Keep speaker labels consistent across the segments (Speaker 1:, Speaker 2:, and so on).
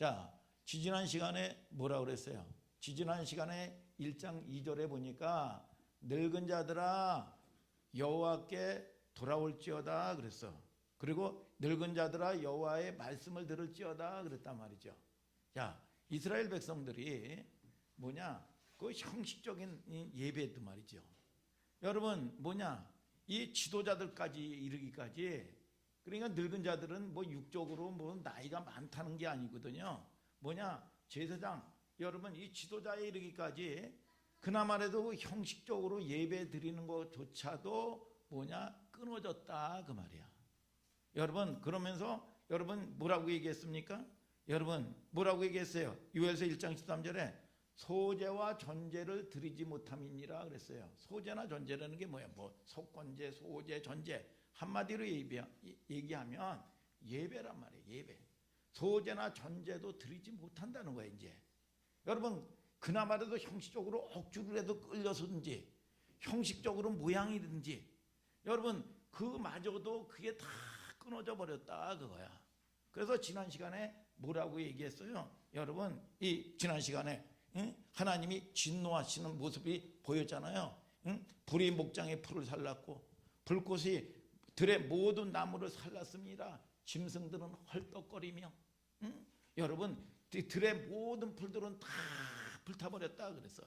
Speaker 1: 자, 지지난 시간에 뭐라 그랬어요? 지지난 시간에 1장 2절에 보니까 늙은 자들아 여호와께 돌아올지어다 그랬어. 그리고 늙은 자들아 여호와의 말씀을 들을지어다 그랬단 말이죠. 자, 이스라엘 백성들이 뭐냐? 그 형식적인 예배였단 말이죠. 여러분 뭐냐? 이 지도자들까지 이르기까지, 그러니까 늙은 자들은 뭐 육적으로 뭐 나이가 많다는 게 아니거든요. 뭐냐? 제사장 여러분 이 지도자에 이르기까지 그나마라도 형식적으로 예배 드리는 것조차도 뭐냐? 끊어졌다 그 말이야. 여러분 그러면서 여러분 뭐라고 얘기했습니까? 여러분 뭐라고 얘기했어요? 요엘서 1장 13절에 소제와 전제를 드리지 못함이니라 그랬어요. 소제나 전제라는 게 뭐야? 뭐 속건제, 소제, 전제, 한마디로 얘기하면 예배란 말이에요. 예배. 소제나 전제도 드리지 못한다는 거예요. 이제 여러분 그나마라도 형식적으로 억지로라도 끌려서든지 형식적으로 모양이든지 여러분 그마저도 그게 다 끊어져 버렸다 그거야. 그래서 지난 시간에 뭐라고 얘기했어요? 여러분 이 지난 시간에 하나님이 진노하시는 모습이 보였잖아요. 불이 목장의 풀을 살랐고 불꽃이 들의 모든 나무를 살랐습니다. 짐승들은 헐떡거리며 여러분 들의 모든 풀들은 다 불타버렸다 그랬어.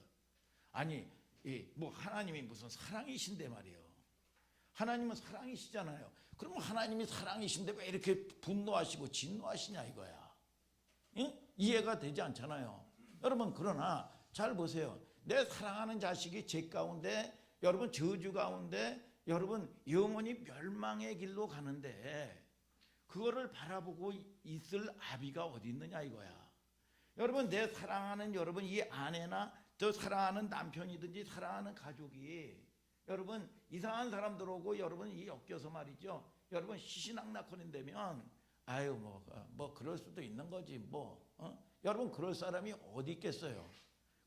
Speaker 1: 아니 뭐 하나님이 무슨 사랑이신데 말이에요. 하나님은 사랑이시잖아요. 그럼 하나님이 사랑이신데 왜 이렇게 분노하시고 진노하시냐 이거야. 이해가 되지 않잖아요. 여러분 그러나 잘 보세요. 내 사랑하는 자식이 죄 가운데 여러분 저주 가운데 여러분 영원히 멸망의 길로 가는데 그거를 바라보고 있을 아비가 어디 있느냐 이거야. 여러분 내 사랑하는 여러분 이 아내나 저 사랑하는 남편이든지 사랑하는 가족이 여러분 이상한 사람들 오고 여러분 이 엮여서 말이죠. 여러분 시시낙낙거린다면 아유 뭐 그럴 수도 있는 거지 뭐 여러분 그럴 사람이 어디 있겠어요.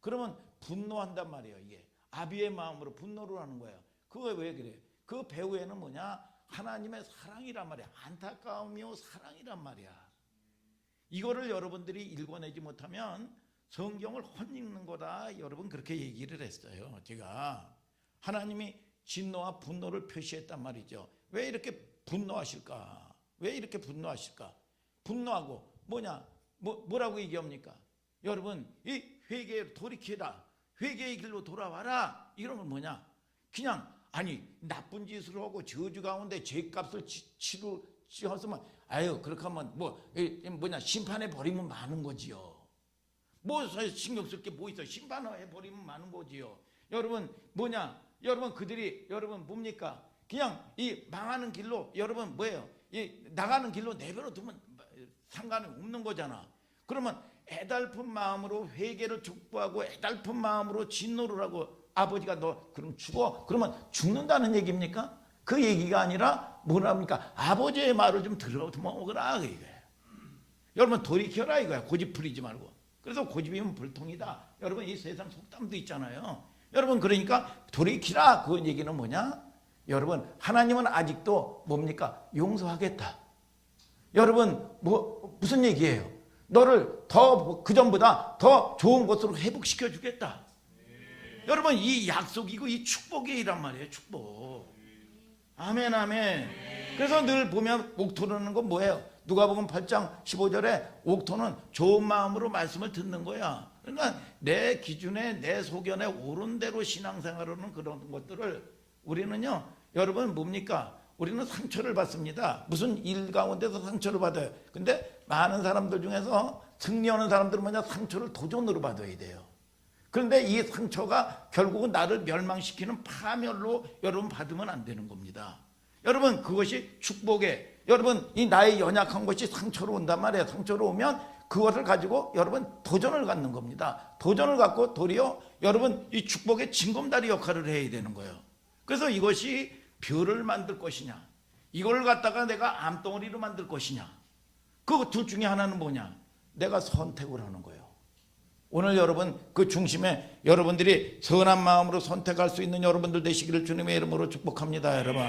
Speaker 1: 그러면 분노한단 말이에요. 이게 아비의 마음으로 분노를 하는 거예요. 그거 왜 그래? 그 배후에는 뭐냐? 하나님의 사랑이란 말이야. 안타까움이요 사랑이란 말이야. 이거를 여러분들이 읽어내지 못하면 성경을 헛읽는 거다. 여러분 그렇게 얘기를 했어요. 제가 하나님이 진노와 분노를 표시했단 말이죠. 왜 이렇게 분노하실까? 왜 이렇게 분노하실까? 분노하고 뭐냐? 뭐라고 얘기합니까? 여러분 이 회개로 돌이키라. 회개의 길로 돌아와라. 이러면 뭐냐? 그냥 아니 나쁜 짓을 하고 저주 가운데 죄값을 치렀으면 아유 그렇게 하면 뭐냐 심판해 버리면 많은 거지요. 뭐 신경 쓸 게 뭐 있어? 심판해 버리면 많은 거지요. 여러분 뭐냐? 여러분 그들이 여러분 뭡니까? 그냥 이 망하는 길로 여러분 뭐예요? 이 나가는 길로 내버려 두면 상관이 없는 거잖아. 그러면 애달픈 마음으로 회개를 촉구하고 애달픈 마음으로 진노를 하고 아버지가 너 그럼 죽어? 그러면 죽는다는 얘기입니까? 그 얘기가 아니라 뭐랍니까? 아버지의 말을 좀 들어먹으라 이거예요. 여러분 돌이켜라 이거야. 고집 부리지 말고. 그래서 고집이면 불통이다. 여러분 이 세상 속담도 있잖아요. 여러분 그러니까 돌이키라 그 얘기는 뭐냐? 여러분 하나님은 아직도 뭡니까? 용서하겠다. 여러분 무슨 얘기예요? 너를 더 그전보다 더 좋은 곳으로 회복시켜 주겠다. 여러분 이 약속이고 이 축복이란 말이에요. 축복. 아멘 아멘. 그래서 늘 보면 옥토라는 건 뭐예요? 누가복음 8장 15절에 옥토는 좋은 마음으로 말씀을 듣는 거야. 그러니까 내 기준에 내 소견에 옳은 대로 신앙생활하는 그런 것들을 우리는요 여러분 뭡니까? 우리는 상처를 받습니다. 무슨 일 가운데서 상처를 받아요. 근데 많은 사람들 중에서 승리하는 사람들은 뭐냐? 상처를 도전으로 받아야 돼요. 그런데 이 상처가 결국은 나를 멸망시키는 파멸로 여러분 받으면 안 되는 겁니다. 여러분 그것이 축복에 여러분 이 나의 연약한 것이 상처로 온단 말이에요. 상처로 오면 그것을 가지고 여러분 도전을 갖는 겁니다. 도전을 갖고 도리어 여러분 이 축복의 징검다리 역할을 해야 되는 거예요. 그래서 이것이 벼를 만들 것이냐 이걸 갖다가 내가 암덩어리로 만들 것이냐 그 둘 중에 하나는 뭐냐? 내가 선택을 하는 거예요. 오늘 여러분 그 중심에 여러분들이 선한 마음으로 선택할 수 있는 여러분들 되시기를 주님의 이름으로 축복합니다. 여러분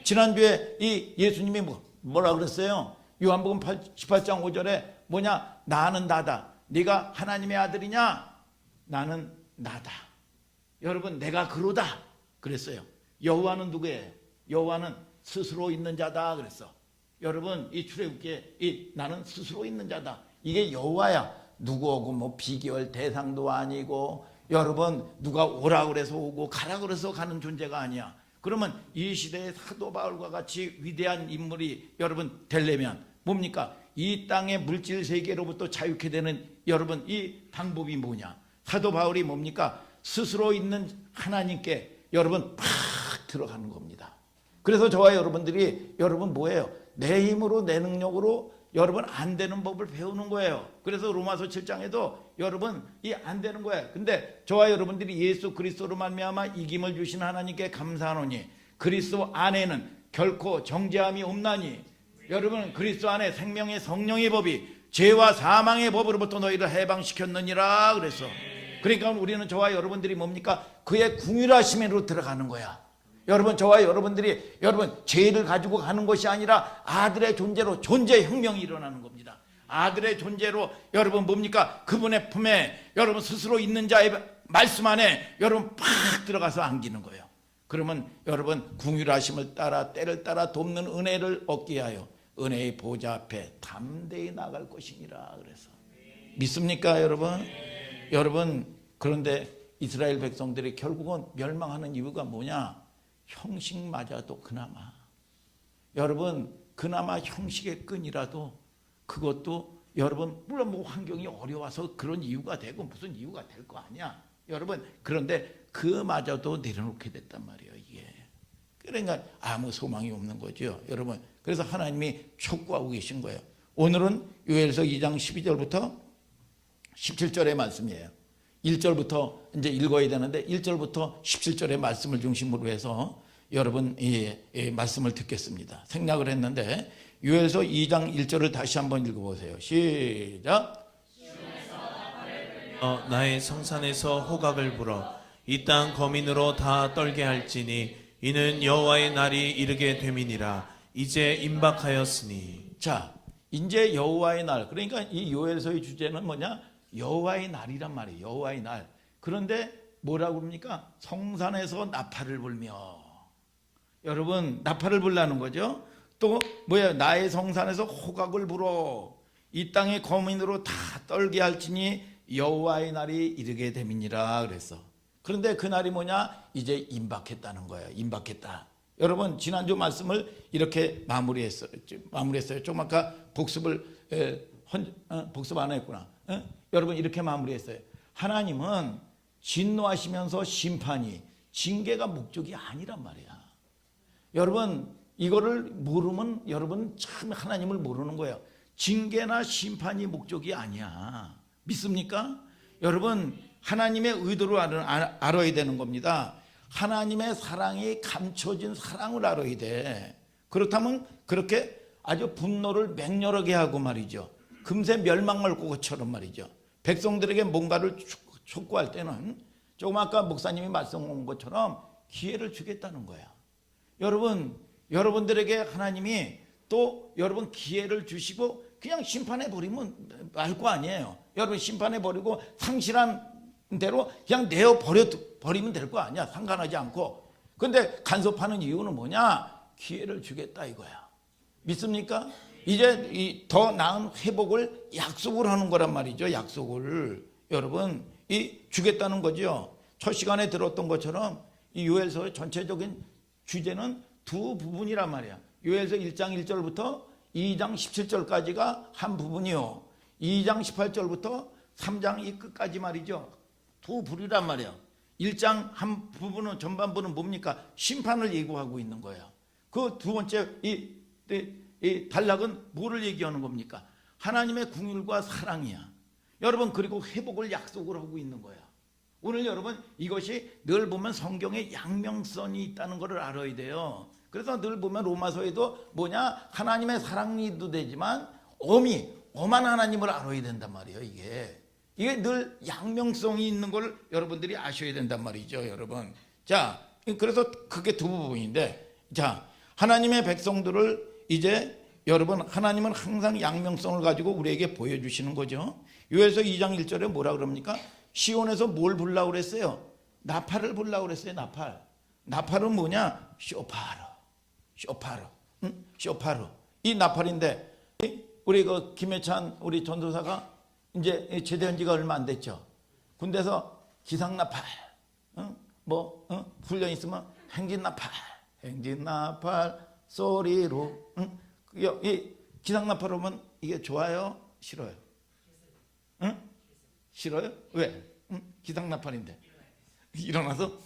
Speaker 1: 지난주에 이 예수님이 뭐라 그랬어요? 요한복음 18장 5절에 뭐냐? 나는 나다. 네가 하나님의 아들이냐? 나는 나다. 여러분, 내가 그로다 그랬어요. 여호와는 누구예요? 여호와는 스스로 있는 자다 그랬어. 여러분, 이 출애굽기에 이 나는 스스로 있는 자다, 이게 여호와야. 누구하고 뭐 비교할 대상도 아니고, 여러분 누가 오라 그래서 오고 가라 그래서 가는 존재가 아니야. 그러면 이 시대의 사도 바울과 같이 위대한 인물이 여러분 되려면 뭡니까? 이 땅의 물질 세계로부터 자유케 되는 여러분 이 방법이 뭐냐? 사도 바울이 뭡니까? 스스로 있는 하나님께 여러분 팍 들어가는 겁니다. 그래서 저와 여러분들이 여러분 뭐예요? 내 힘으로 내 능력으로 여러분 안 되는 법을 배우는 거예요. 그래서 로마서 7장에도 여러분 이 안 되는 거예요. 근데 저와 여러분들이 예수 그리스도로 말미암아 이김을 주신 하나님께 감사하노니 그리스도 안에는 결코 정죄함이 없나니. 여러분 그리스도 안에 생명의 성령의 법이 죄와 사망의 법으로부터 너희를 해방시켰느니라 그래서. 그러니까 우리는 저와 여러분들이 뭡니까? 그의 궁휼하심으로 들어가는 거야. 여러분 저와 여러분들이 여러분 죄를 가지고 가는 것이 아니라 아들의 존재로 존재 혁명이 일어나는 겁니다. 아들의 존재로 여러분 뭡니까? 그분의 품에 여러분 스스로 있는 자의 말씀 안에 여러분 팍 들어가서 안기는 거예요. 그러면 여러분 궁휼하심을 따라 때를 따라 돕는 은혜를 얻게 하여 은혜의 보좌 앞에 담대히 나갈 것이니라 그래서. 믿습니까 여러분? 여러분 그런데 이스라엘 백성들이 결국은 멸망하는 이유가 뭐냐? 형식마저도 그나마 여러분 그나마 형식의 끈이라도 그것도 여러분 물론 뭐 환경이 어려워서 그런 이유가 되고 무슨 이유가 될 거 아니야 여러분. 그런데 그마저도 내려놓게 됐단 말이에요 이게. 그러니까 아무 소망이 없는 거죠 여러분. 그래서 하나님이 촉구하고 계신 거예요. 오늘은 요엘서 2장 12절부터 17절의 말씀이에요. 1절부터 이제 읽어야 되는데 1절부터 17절의 말씀을 중심으로 해서 여러분 이 말씀을 듣겠습니다. 생략을 했는데 요엘서 2장 1절을 다시 한번 읽어보세요. 시작.
Speaker 2: 나의 성산에서 호각을 불어 이 땅 거민으로 다 떨게 할지니 이는 여호와의 날이 이르게 됨이니라. 이제 임박하였으니.
Speaker 1: 자, 이제 여호와의 날. 그러니까 이 요엘서의 주제는 뭐냐? 여호와의 날이란 말이에요. 여호와의 날. 그런데 뭐라고 합니까? 성산에서 나팔을 불며. 여러분 나팔을 불라는 거죠. 또 뭐야? 나의 성산에서 호각을 불어 이 땅의 거민으로 다 떨게 할지니 여호와의 날이 이르게 됨이니라 그랬어. 그런데 그 날이 뭐냐? 이제 임박했다는 거예요. 임박했다. 여러분 지난주 말씀을 이렇게 마무리했어요. 좀 아까 복습을 복습 안 했구나. 여러분 이렇게 마무리했어요. 하나님은 진노하시면서 심판이 징계가 목적이 아니란 말이야. 여러분 이거를 모르면 여러분 참 하나님을 모르는 거예요. 징계나 심판이 목적이 아니야. 믿습니까? 여러분 하나님의 의도를 알아야 되는 겁니다. 하나님의 사랑이 감춰진 사랑을 알아야 돼. 그렇다면 그렇게 아주 분노를 맹렬하게 하고 말이죠. 금세 멸망할 것처럼 말이죠. 백성들에게 뭔가를 촉구할 때는 조금 아까 목사님이 말씀한 것처럼 기회를 주겠다는 거야. 여러분, 여러분들에게 하나님이 또 여러분 기회를 주시고 그냥 심판해 버리면 말 거 아니에요. 여러분 심판해 버리고 상실한 대로 그냥 내어 버리면 될 거 아니야. 상관하지 않고. 근데 간섭하는 이유는 뭐냐? 기회를 주겠다 이거야. 믿습니까? 이제 이 더 나은 회복을 약속을 하는 거란 말이죠. 약속을 여러분 이 주겠다는 거죠. 첫 시간에 들었던 것처럼 이 요엘서의 전체적인 주제는 두 부분이란 말이야. 요엘서 1장 1절부터 2장 17절까지가 한 부분이요. 2장 18절부터 3장 이 끝까지 말이죠. 두 부류란 말이야. 1장 한 부분은 전반부는 뭡니까? 심판을 예고하고 있는 거예요. 그 두 번째 이 단락은 뭐를 얘기하는 겁니까? 하나님의 긍휼과 사랑이야. 여러분 그리고 회복을 약속을 하고 있는 거야. 오늘 여러분 이것이 늘 보면 성경에 양명성이 있다는 것을 알아야 돼요. 그래서 늘 보면 로마서에도 뭐냐? 하나님의 사랑이도 되지만 엄한 하나님을 알아야 된단 말이에요. 이게 늘 양명성이 있는 걸 여러분들이 아셔야 된단 말이죠, 여러분. 자, 그래서 그게 두 부분인데, 자, 하나님의 백성들을 이제 여러분 하나님은 항상 양명성을 가지고 우리에게 보여주시는 거죠. 요에서 2장 1절에 뭐라 그럽니까? 시온에서 뭘 부르려고 그랬어요? 나팔을 부르려고 그랬어요. 나팔은 뭐냐? 쇼파르. 쇼파르. 이 나팔인데 우리 그 김해찬 우리 전도사가 이제 제대한 지가 얼마 안 됐죠. 군대에서 기상나팔, 훈련 있으면 행진나팔 소리로, 이 기상나팔 오면 이게 좋아요? 싫어요? 싫어요? 왜? 기상나팔인데. 일어나서?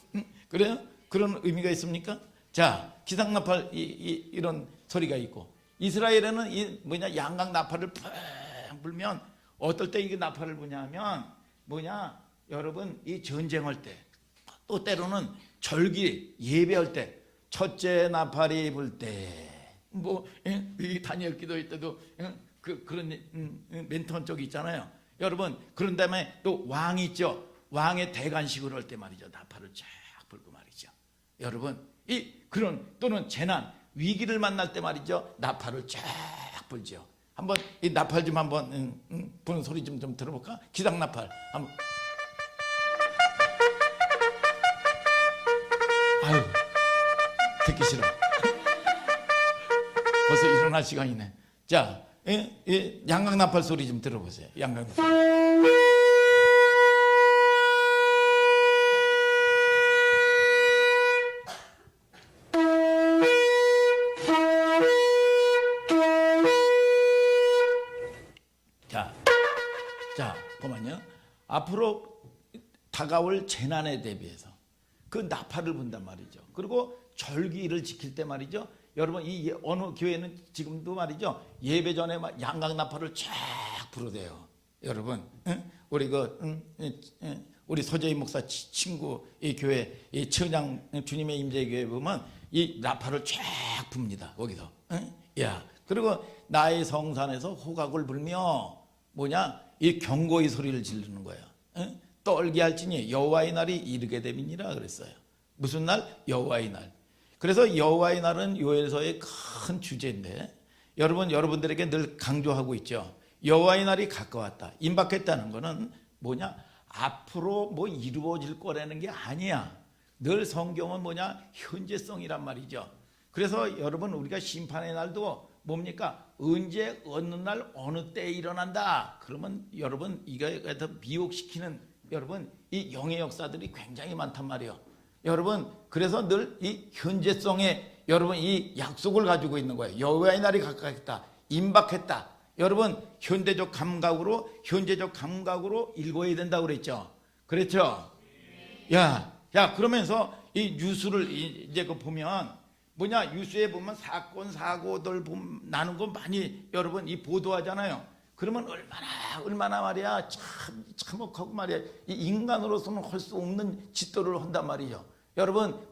Speaker 1: 그래요? 그런 의미가 있습니까? 자, 기상나팔 이런 소리가 있고, 이스라엘에는 이 양각 나팔을 팍 불면 어떨 때 이게 나팔을 부냐면 여러분 이 전쟁할 때, 또 때로는 절기 예배할 때, 첫째 나팔이 불 때, 이 다니엘 기도할 때도 그런 멘트 한 적이 있잖아요. 여러분 그런 다음에 또 왕이 있죠. 왕의 대관식을 할 때 말이죠. 나팔을 쫙 불고 말이죠. 여러분 이 그런 또는 재난 위기를 만날 때 말이죠. 나팔을 쫙 불죠. 한번 이 나팔 좀 한번 부는 소리 좀 들어볼까? 기상 나팔 한번. 아유 듣기 싫어. 벌써 일어날 시간이네. 자, 양각 나팔 소리 좀 들어보세요. 양각 나팔. 자, 보면요. 앞으로 다가올 재난에 대비해서 그 나팔을 분단 말이죠. 그리고 절기를 지킬 때 말이죠. 여러분 이 어느 교회는 지금도 말이죠. 예배 전에 막 양각 나팔을 쫙 불어대요. 여러분, 우리 우리 서재희 목사 친구 이 교회 이 천양 주님의 임재 교회 보면 이 나팔을 쫙 붑니다. 거기서. 그리고 나의 성산에서 호각을 불며 이 경고의 소리를 지르는 거예요. 떨게 할지니 여호와의 날이 이르게 됨이니라 그랬어요. 무슨 날? 여호와의 날. 그래서 여호와의 날은 요엘서의 큰 주제인데 여러분들에게 늘 강조하고 있죠. 여호와의 날이 가까웠다. 임박했다는 거는 앞으로 이루어질 거라는 게 아니야. 늘 성경은 현재성이란 말이죠. 그래서 여러분 우리가 심판의 날도 언제 어느 날 어느 때에 일어난다. 그러면 여러분 이거에 미혹시키는 여러분 이 영의 역사들이 굉장히 많단 말이에요. 여러분 그래서 늘 이 현재성에 여러분 이 약속을 가지고 있는 거예요. 여호와의 날이 가까웠다. 임박했다. 여러분 현재적 감각으로 읽어야 된다고 그랬죠. 그렇죠? 그러면서 이 뉴스를 이제 보면 뉴스에 보면 사건 사고들 나는 거 많이 여러분 이 보도하잖아요. 그러면 얼마나 말이야 참혹하고 말이야 이 인간으로서는 할 수 없는 짓들을 한단 말이죠. 여러분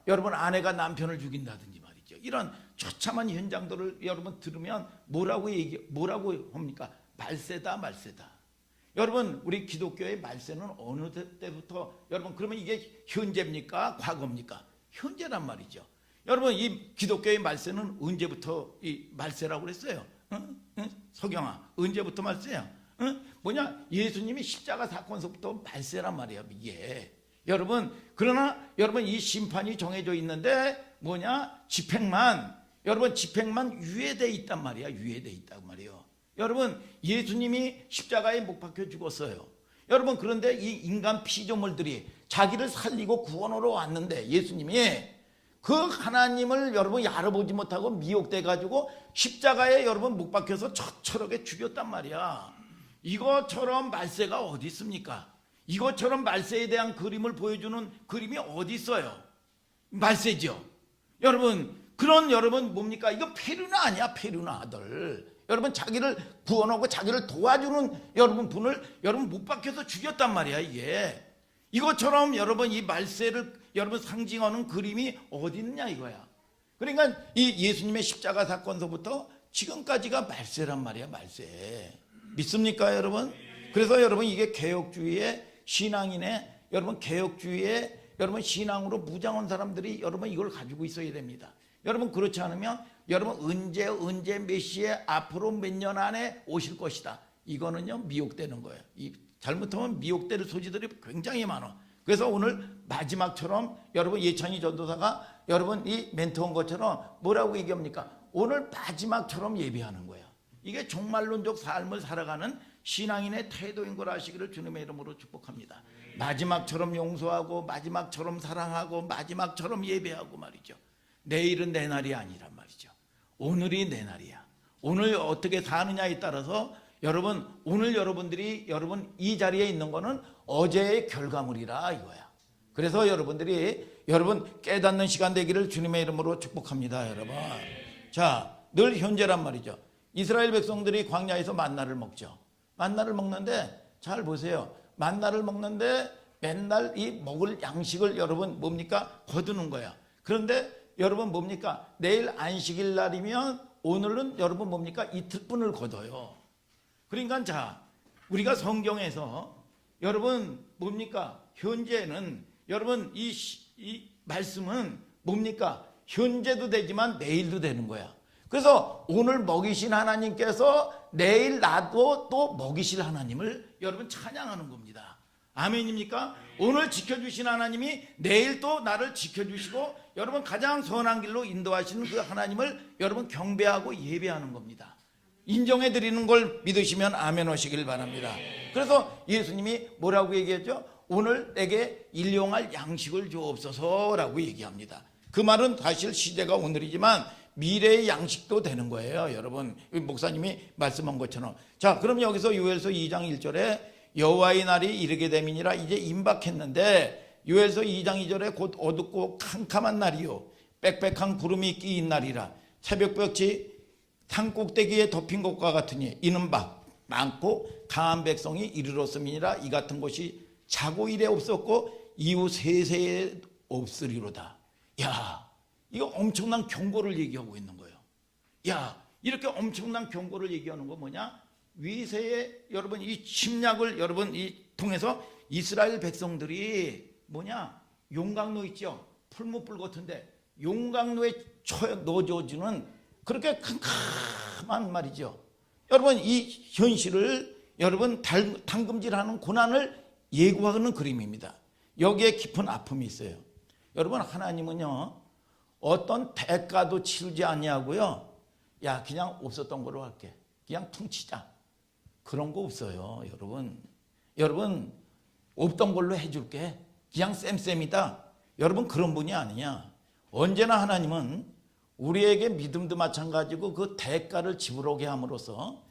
Speaker 1: 여러분 아내가 남편을 죽인다든지 말이죠. 이런 처참한 현장들을 여러분 들으면 뭐라고 합니까? 말세다. 여러분 우리 기독교의 말세는 어느 때부터 여러분 그러면 이게 현재입니까? 과거입니까? 현재란 말이죠. 여러분 이 기독교의 말세는 언제부터 이 말세라고 그랬어요? 석영아 언제부터 말세야? 예수님이 십자가 사건서부터 말세란 말이야 이게. 여러분 그러나 여러분 이 심판이 정해져 있는데 집행만 유예돼 있단 말이야. 유예돼 있단 말이에요. 여러분 예수님이 십자가에 못 박혀 죽었어요. 여러분 그런데 이 인간 피조물들이 자기를 살리고 구원하러 왔는데 예수님이 그 하나님을 여러분 알아보지 못하고 미혹돼 가지고 십자가에 여러분 못 박혀서 처처하게 죽였단 말이야. 이것처럼 말세가 어디 있습니까? 이것처럼 말세에 대한 그림을 보여주는 그림이 어디 있어요? 말세죠. 여러분 그런 여러분 뭡니까? 이거 페르나 아니야? 페르나 아들. 여러분 자기를 구원하고 자기를 도와주는 여러분 분을 여러분 못 박혀서 죽였단 말이야 이게. 이것처럼 여러분 이 말세를 여러분 상징하는 그림이 어디 있느냐 이거야. 그러니까 이 예수님의 십자가 사건서부터 지금까지가 말세란 말이야. 말세. 믿습니까 여러분? 그래서 여러분 이게 개혁주의의 신앙인의 여러분 개혁주의의 여러분 신앙으로 무장한 사람들이 여러분 이걸 가지고 있어야 됩니다. 여러분 그렇지 않으면 여러분 언제 몇 시에 앞으로 몇 년 안에 오실 것이다. 이거는요 미혹되는 거예요. 잘못하면 미혹될 소지들이 굉장히 많아. 그래서 오늘 마지막처럼 여러분 예찬이 전도사가 여러분 이 멘트 온 것처럼 뭐라고 얘기합니까? 오늘 마지막처럼 예배하는 거예요. 이게 종말론적 삶을 살아가는 신앙인의 태도인 걸 아시기를 주님의 이름으로 축복합니다. 마지막처럼 용서하고 마지막처럼 사랑하고 마지막처럼 예배하고 말이죠. 내일은 내 날이 아니란 말이죠. 오늘이 내 날이야. 오늘 어떻게 사느냐에 따라서 여러분 오늘 여러분들이 여러분 이 자리에 있는 거는 어제의 결과물이라 이거야. 그래서 여러분 깨닫는 시간 되기를 주님의 이름으로 축복합니다. 여러분. 자, 늘 현재란 말이죠. 이스라엘 백성들이 광야에서 만나를 먹죠. 만나를 먹는데 잘 보세요. 만나를 먹는데 맨날 이 먹을 양식을 여러분 뭡니까? 거두는 거야. 그런데 여러분 뭡니까? 내일 안식일 날이면 오늘은 여러분 뭡니까? 이틀분을 거둬요. 그러니까 자, 우리가 성경에서 여러분 뭡니까? 현재는 여러분 이 말씀은 뭡니까? 현재도 되지만 내일도 되는 거야. 그래서 오늘 먹이신 하나님께서 내일 나도 또 먹이실 하나님을 여러분 찬양하는 겁니다. 아멘입니까? 오늘 지켜주신 하나님이 내일 또 나를 지켜주시고 여러분 가장 선한 길로 인도하시는 그 하나님을 여러분 경배하고 예배하는 겁니다. 인정해 드리는 걸 믿으시면 아멘 하시길 바랍니다. 그래서 예수님이 뭐라고 얘기했죠? 오늘 내게 일용할 양식을 주옵소서라고 얘기합니다. 그 말은 사실 시대가 오늘이지만 미래의 양식도 되는 거예요. 여러분 목사님이 말씀한 것처럼. 자, 그럼 여기서 요엘서 2장 1절에 여호와의 날이 이르게 됨이니라 이제 임박했는데 요엘서 2장 2절에 곧 어둡고 캄캄한 날이요 빽빽한 구름이 끼인 날이라 새벽볕이 산 꼭대기에 덮인 것과 같으니 이는 많고 강한 백성이 이르렀음이니라 이 같은 곳이 자고 이래 없었고 이후 세세에 없으리로다. 야, 이거 엄청난 경고를 얘기하고 있는 거예요. 야, 이렇게 엄청난 경고를 얘기하는 거 뭐냐? 위세에 여러분 이 침략을 여러분 이 통해서 이스라엘 백성들이 뭐냐? 용광로 있죠? 풀무불 같은데 용광로에 넣어주는 그렇게 캄캄한 말이죠. 여러분 이 현실을 여러분 당금질하는 고난을 예고하는 그림입니다. 여기에 깊은 아픔이 있어요. 여러분 하나님은요 어떤 대가도 치르지 아니하고요. 야 그냥 없었던 거로 할게. 그냥 퉁치자. 그런 거 없어요. 여러분 없던 걸로 해줄게. 그냥 쌤쌤이다. 여러분 그런 분이 아니냐. 언제나 하나님은 우리에게 믿음도 마찬가지고 그 대가를 지불하게 함으로써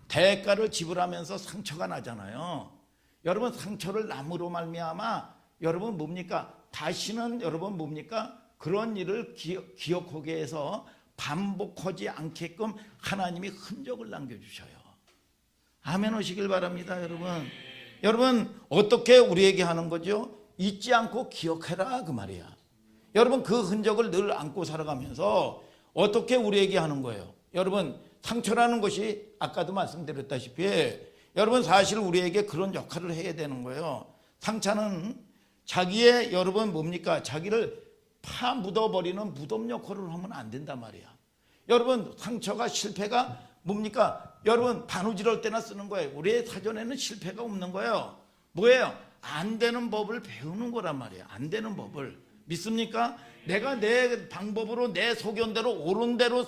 Speaker 1: 대가를 지불하면서 상처가 나잖아요. 여러분 상처를 남으로 말미암아 여러분 뭡니까? 다시는 여러분 뭡니까? 그런 일을 기억하게 해서 반복하지 않게끔 하나님이 흔적을 남겨주셔요. 아멘 하시길 바랍니다. 여러분 어떻게 우리에게 하는 거죠? 잊지 않고 기억해라 그 말이야. 여러분 그 흔적을 늘 안고 살아가면서 어떻게 우리에게 하는 거예요? 여러분 상처라는 것이 아까도 말씀드렸다시피 여러분 사실 우리에게 그런 역할을 해야 되는 거예요. 상처는 자기의 여러분 뭡니까? 자기를 파 묻어버리는 무덤 역할을 하면 안 된단 말이야. 여러분 상처가 실패가 뭡니까? 여러분 바느질할 때나 쓰는 거예요. 우리의 사전에는 실패가 없는 거예요. 뭐예요? 안 되는 법을 배우는 거란 말이야. 안 되는 법을. 믿습니까? 내가 내 방법으로 내 소견대로 옳은 대로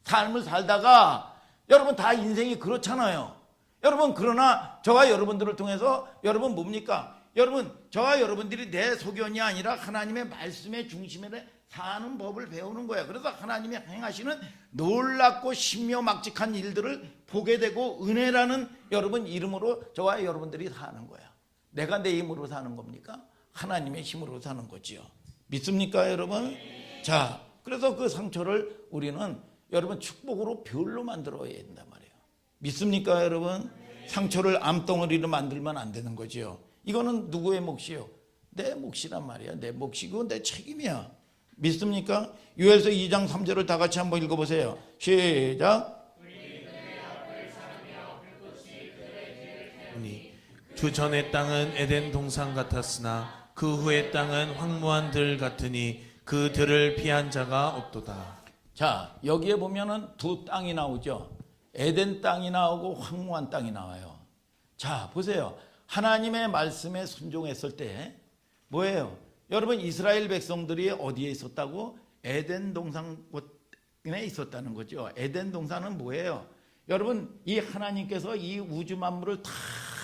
Speaker 1: 삶을 살다가 여러분 다 인생이 그렇잖아요. 여러분 그러나 저와 여러분들을 통해서 여러분 뭡니까? 여러분 저와 여러분들이 내 소견이 아니라 하나님의 말씀의 중심에 사는 법을 배우는 거예요. 그래서 하나님이 행하시는 놀랍고 신묘막직한 일들을 보게 되고 은혜라는 여러분 이름으로 저와 여러분들이 사는 거야. 내가 내 힘으로 사는 겁니까? 하나님의 힘으로 사는 거지요. 믿습니까 여러분? 자, 그래서 그 상처를 우리는 여러분 축복으로 별로 만들어야 된단 말이에요. 믿습니까 여러분? 상처를 암덩어리로 만들면 안 되는 거지요. 이거는 누구의 몫이요? 내 몫이란 말이야. 내 몫이고 내 책임이야. 믿습니까? 요엘서 2장 3절을 다 같이 한번 읽어보세요. 시작.
Speaker 2: 주 전의 땅은 에덴 동산 같았으나 그 후의 땅은 황무한 들 같으니 그 들을 피한 자가 없도다.
Speaker 1: 자, 여기에 보면은 두 땅이 나오죠. 에덴 땅이 나오고 황무한 땅이 나와요. 자, 보세요. 하나님의 말씀에 순종했을 때 뭐예요? 여러분, 이스라엘 백성들이 어디에 있었다고? 에덴 동산에 있었다는 거죠. 에덴 동산은 뭐예요? 여러분, 이 하나님께서 이 우주 만물을 다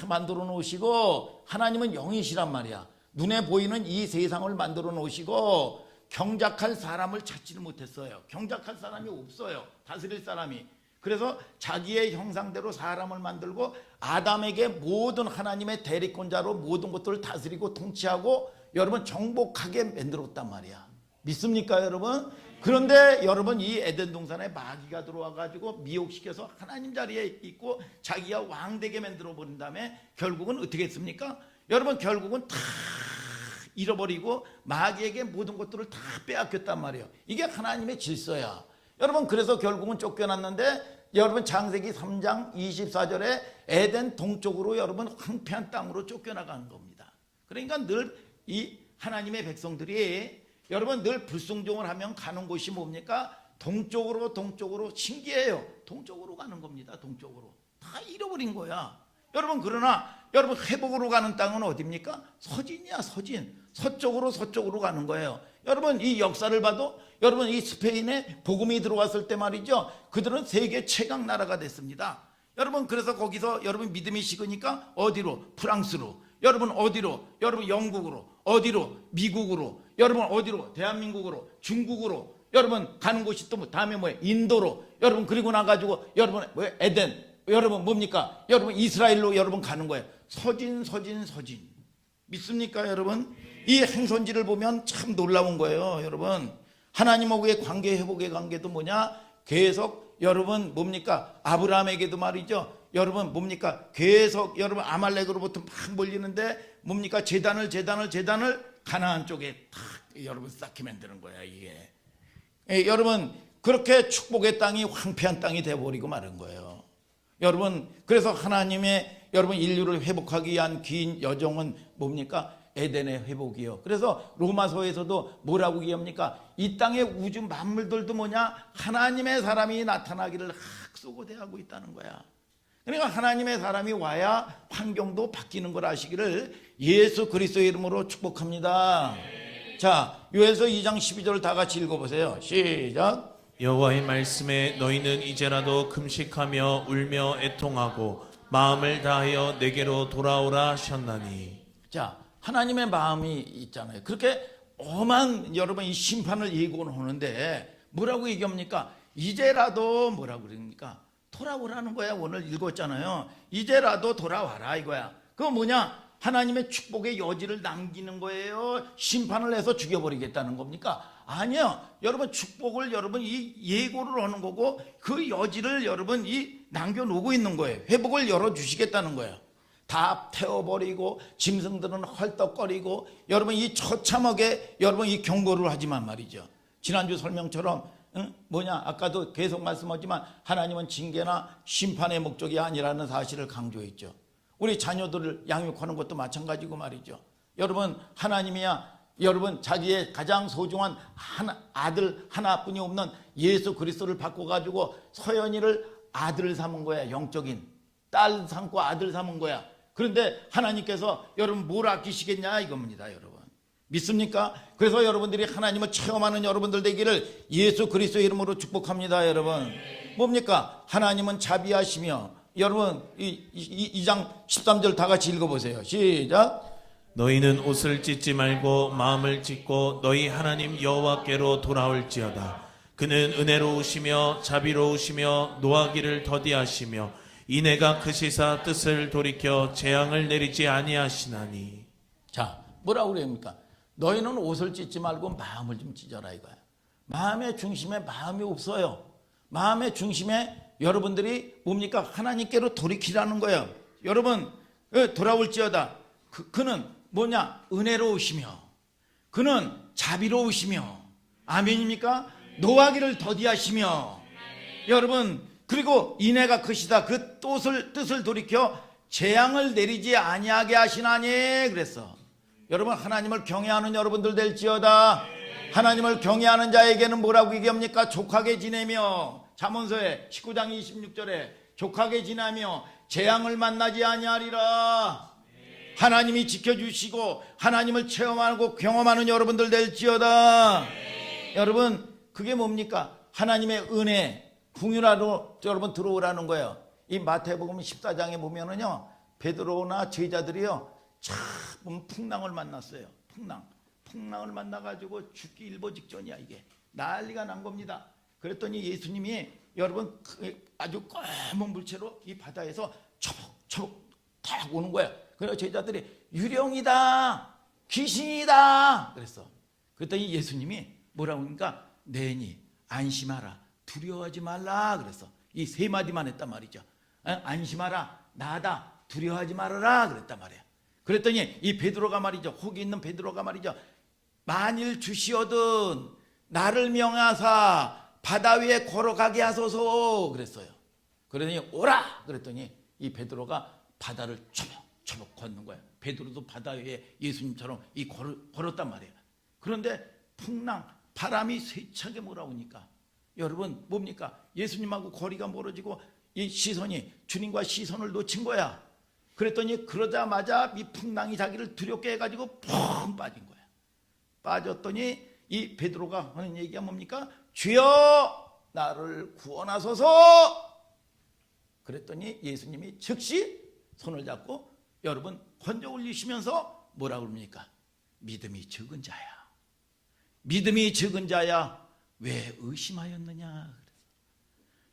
Speaker 1: 만들어 놓으시고, 하나님은 영이시란 말이야. 눈에 보이는 이 세상을 만들어 놓으시고 경작할 사람을 찾지를 못했어요. 경작할 사람이 없어요. 다스릴 사람이. 그래서 자기의 형상대로 사람을 만들고 아담에게 모든 하나님의 대리권자로 모든 것들을 다스리고 통치하고 여러분 정복하게 만들었단 말이야. 믿습니까 여러분? 그런데 여러분, 이 에덴 동산에 마귀가 들어와 가지고 미혹시켜서 하나님 자리에 있고 자기가 왕되게 만들어 버린 다음에 결국은 어떻게 했습니까? 여러분, 결국은 다 잃어버리고 마귀에게 모든 것들을 다 빼앗겼단 말이에요. 이게 하나님의 질서야. 여러분, 그래서 결국은 쫓겨났는데 여러분, 창세기 3장 24절에 에덴 동쪽으로 여러분 황폐한 땅으로 쫓겨나가는 겁니다. 그러니까 늘 이 하나님의 백성들이 여러분 늘 불순종을 하면 가는 곳이 뭡니까? 동쪽으로 신기해요. 동쪽으로 가는 겁니다. 동쪽으로. 다 잃어버린 거야. 여러분, 그러나 여러분 회복으로 가는 땅은 어디입니까? 서진이야, 서진. 서쪽으로 가는 거예요. 여러분, 이 역사를 봐도 여러분, 이 스페인에 복음이 들어왔을 때 말이죠, 그들은 세계 최강 나라가 됐습니다. 여러분, 그래서 거기서 여러분 믿음이 식으니까 어디로? 프랑스로. 여러분 어디로? 여러분 영국으로. 어디로? 미국으로. 여러분 어디로? 대한민국으로. 중국으로. 여러분 가는 곳이 또 다음에 뭐예요? 인도로. 여러분 그리고 나가지고 여러분 뭐예요? 에덴. 여러분 뭡니까? 여러분 이스라엘로 여러분 가는 거예요. 서진. 믿습니까 여러분? 이 행선지를 보면 참 놀라운 거예요. 여러분, 하나님하고의 관계 회복의 관계도 뭐냐? 계속 여러분 뭡니까? 아브라함에게도 말이죠. 여러분 뭡니까? 계속 여러분 아말렉으로부터 막 몰리는데 뭡니까? 제단을 가나안 쪽에 탁 여러분 쌓게 만드는 거야 이게. 여러분 그렇게 축복의 땅이 황폐한 땅이 되어버리고 마는 거예요. 여러분, 그래서 하나님의 여러분 인류를 회복하기 위한 긴 여정은 뭡니까? 에덴의 회복이요. 그래서 로마서에서도 뭐라고 얘기합니까? 이 땅의 우주 만물들도 뭐냐? 하나님의 사람이 나타나기를 학수고대하고 있다는 거야. 그러니까 하나님의 사람이 와야 환경도 바뀌는 걸 아시기를 예수 그리스도의 이름으로 축복합니다. 자, 요에서 2장 12절 다 같이 읽어보세요. 시작.
Speaker 2: 여호와의 말씀에 너희는 이제라도 금식하며 울며 애통하고 마음을 다하여 내게로 돌아오라 하셨나니.
Speaker 1: 자, 하나님의 마음이 있잖아요. 그렇게 엄한 여러분 이 심판을 예고는 하는데 뭐라고 얘기합니까? 이제라도 뭐라고 그럽니까? 돌아오라는 거야. 오늘 읽었잖아요. 이제라도 돌아와라 이거야. 그거 뭐냐? 하나님의 축복의 여지를 남기는 거예요? 심판을 해서 죽여버리겠다는 겁니까? 아니요. 여러분 축복을 여러분 이 예고를 하는 거고 그 여지를 여러분 이 남겨놓고 있는 거예요. 회복을 열어주시겠다는 거예요. 다 태워버리고 짐승들은 헐떡거리고 여러분 이 처참하게 여러분 이 경고를 하지만 말이죠. 지난주 설명처럼 뭐냐 아까도 계속 말씀하지만 하나님은 징계나 심판의 목적이 아니라는 사실을 강조했죠. 우리 자녀들을 양육하는 것도 마찬가지고 말이죠. 여러분 하나님이야 여러분 자기의 가장 소중한 아들 하나뿐이 없는 예수 그리스도를 바꿔가지고 서연이를 아들을 삼은 거야. 영적인 딸 삼고 아들 삼은 거야. 그런데 하나님께서 여러분 뭘 아끼시겠냐 이겁니다. 여러분 믿습니까? 그래서 여러분들이 하나님을 체험하는 여러분들 되기를 예수 그리스도의 이름으로 축복합니다. 여러분 뭡니까? 하나님은 자비하시며 여러분 2장 13절 다 같이 읽어보세요. 시작.
Speaker 2: 너희는 옷을 찢지 말고 마음을 찢고 너희 하나님 여호와께로 돌아올지어다. 그는 은혜로우시며 자비로우시며 노하기를 더디하시며 이내가 크시사 뜻을 돌이켜 재앙을 내리지 아니하시나니. 자, 뭐라고 그럽니까? 너희는 옷을 찢지 말고 마음을 좀 찢어라 이거야. 마음의 중심에 마음이 없어요. 마음의 중심에 여러분들이 뭡니까? 하나님께로 돌이키라는 거예요. 여러분 돌아올지어다. 그는 뭐냐? 은혜로우시며 그는 자비로우시며 아멘입니까? 노하기를 더디하시며 여러분 그리고 인애가 크시다. 그 뜻을 돌이켜 재앙을 내리지 아니하게 하시나니 그랬어. 여러분 하나님을 경외하는 여러분들 될지어다.
Speaker 1: 하나님을 경외하는 자에게는 뭐라고 얘기합니까? 족하게 지내며, 잠언서에 19장 26절에 족하게 지내며 재앙을 만나지 아니하리라. 하나님이 지켜주시고 하나님을 체험하고 경험하는 여러분들 될지어다. 여러분, 그게 뭡니까? 하나님의 은혜, 궁유라로 여러분 들어오라는 거예요. 이 마태복음 14장에 보면은요, 베드로나 제자들이요, 참 풍랑을 만났어요. 풍랑을 만나가지고 죽기 일보 직전이야. 이게 난리가 난 겁니다. 그랬더니 예수님이 여러분 아주 검은 물체로 이 바다에서 초복초복 탁 오는 거야. 그래서 제자들이 유령이다, 귀신이다 그랬어. 그랬더니 예수님이 뭐라고 하니까 내니 안심하라, 두려워하지 말라 그랬어. 이 세 마디만 했단 말이죠. 안심하라, 나다, 두려워하지 말아라 그랬단 말이야. 그랬더니 이 베드로가 말이죠, 혹이 있는 베드로가 말이죠, 만일 주시거든 나를 명하사 바다 위에 걸어가게 하소서 그랬어요. 그러더니 오라 그랬더니 이 베드로가 바다를 초목초목 걷는 거야. 베드로도 바다 위에 예수님처럼 걸었단 말이에요. 그런데 풍랑, 바람이 세차게 몰아오니까 여러분 뭡니까? 예수님하고 거리가 멀어지고 이 시선이, 주님과 시선을 놓친 거야. 그랬더니 그러자마자 이 풍랑이 자기를 두렵게 해가지고 펑 빠진 거야. 빠졌더니 이 베드로가 하는 얘기가 뭡니까? 주여 나를 구원하소서. 그랬더니 예수님이 즉시 손을 잡고 여러분 건져 올리시면서 뭐라고 그럽니까? 믿음이 적은 자야, 믿음이 적은 자야 왜 의심하였느냐.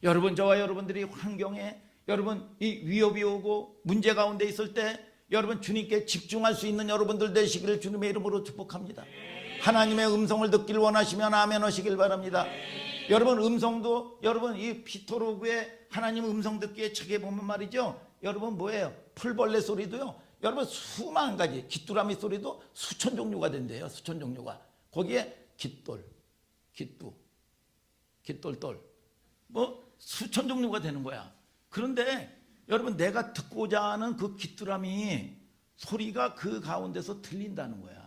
Speaker 1: 여러분, 저와 여러분들이 환경에 여러분 이 위협이 오고 문제 가운데 있을 때 여러분 주님께 집중할 수 있는 여러분들 되시기를 주님의 이름으로 축복합니다. 하나님의 음성을 듣길 원하시면 아멘 하시길 바랍니다. 여러분 음성도 여러분 이 피토로그의 하나님 음성 듣기의 책에 보면 말이죠, 여러분 뭐예요? 풀벌레 소리도요 여러분 수만 가지, 귀뚜라미 소리도 수천 종류가 된대요. 수천 종류가. 거기에 깃돌, 깃두, 깃돌돌 뭐 수천 종류가 되는 거야. 그런데 여러분 내가 듣고자 하는 그 귀뚜라미 소리가 그 가운데서 들린다는 거야.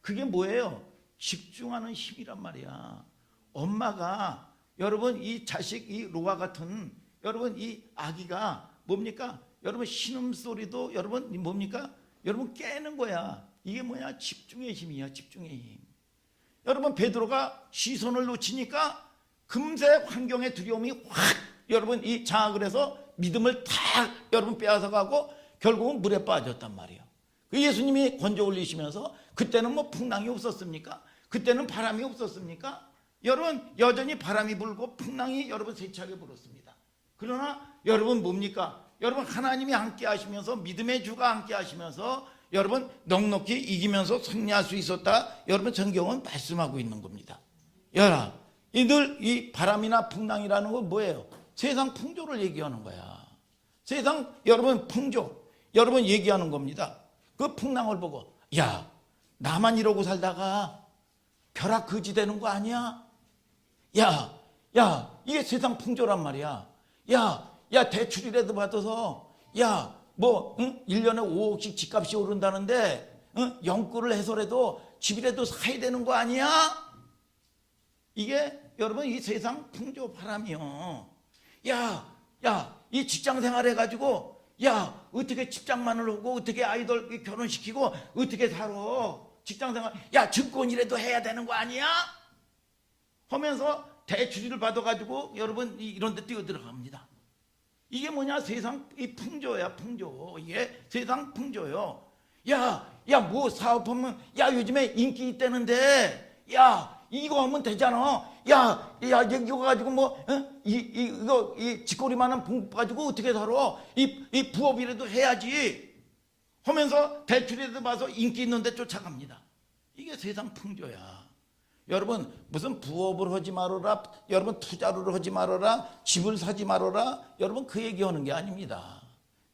Speaker 1: 그게 뭐예요? 집중하는 힘이란 말이야. 엄마가 여러분 이 자식, 이 로아 같은 여러분 이 아기가 뭡니까? 여러분 신음소리도 여러분 뭡니까? 여러분 깨는 거야. 이게 뭐냐? 집중의 힘이야. 집중의 힘. 여러분 베드로가 시선을 놓치니까 금세 환경의 두려움이 확 여러분 이 장악을 해서 믿음을 탁 여러분 빼앗아가고 결국은 물에 빠졌단 말이에요. 그 예수님이 건져 올리시면서 그때는 뭐 풍랑이 없었습니까? 그때는 바람이 없었습니까? 여러분 여전히 바람이 불고 풍랑이 여러분 세차게 불었습니다. 그러나 여러분 뭡니까? 여러분 하나님이 함께 하시면서 믿음의 주가 함께 하시면서 여러분 넉넉히 이기면서 승리할 수 있었다. 여러분 성경은 말씀하고 있는 겁니다. 여러분 이 바람이나 풍랑이라는 건 뭐예요? 세상 풍조를 얘기하는 거야. 세상 여러분 풍조 여러분 얘기하는 겁니다. 그 풍랑을 보고 야 나만 이러고 살다가 벼락 거지 되는 거 아니야? 야 이게 세상 풍조란 말이야. 야 대출이라도 받아서 뭐 1년에 5억씩 집값이 오른다는데 연구를 해서라도 집이라도 사야 되는 거 아니야? 이게 여러분 이 세상 풍조 바람이요. 이 직장 생활 해가지고 어떻게 직장만을 하고 어떻게 아이들 결혼시키고 어떻게 살아? 직장 생활 증권이라도 해야 되는 거 아니야? 하면서 대출을 받아가지고 여러분 이런 데 뛰어들어갑니다. 이게 뭐냐? 세상 이 풍조야. 풍조. 이게 세상 풍조요. 뭐 사업하면 요즘에 인기 있다는데 이거 하면 되잖아. 이거 가지고 뭐 이거 쥐꼬리만한 봉 가지고 어떻게 살아? 이 부업이라도 해야지 하면서 대출이라도 봐서 인기 있는 데 쫓아갑니다. 이게 세상 풍조야. 여러분 무슨 부업을 하지 말아라, 여러분 투자를 하지 말아라, 집을 사지 말아라, 여러분 그 얘기하는 게 아닙니다.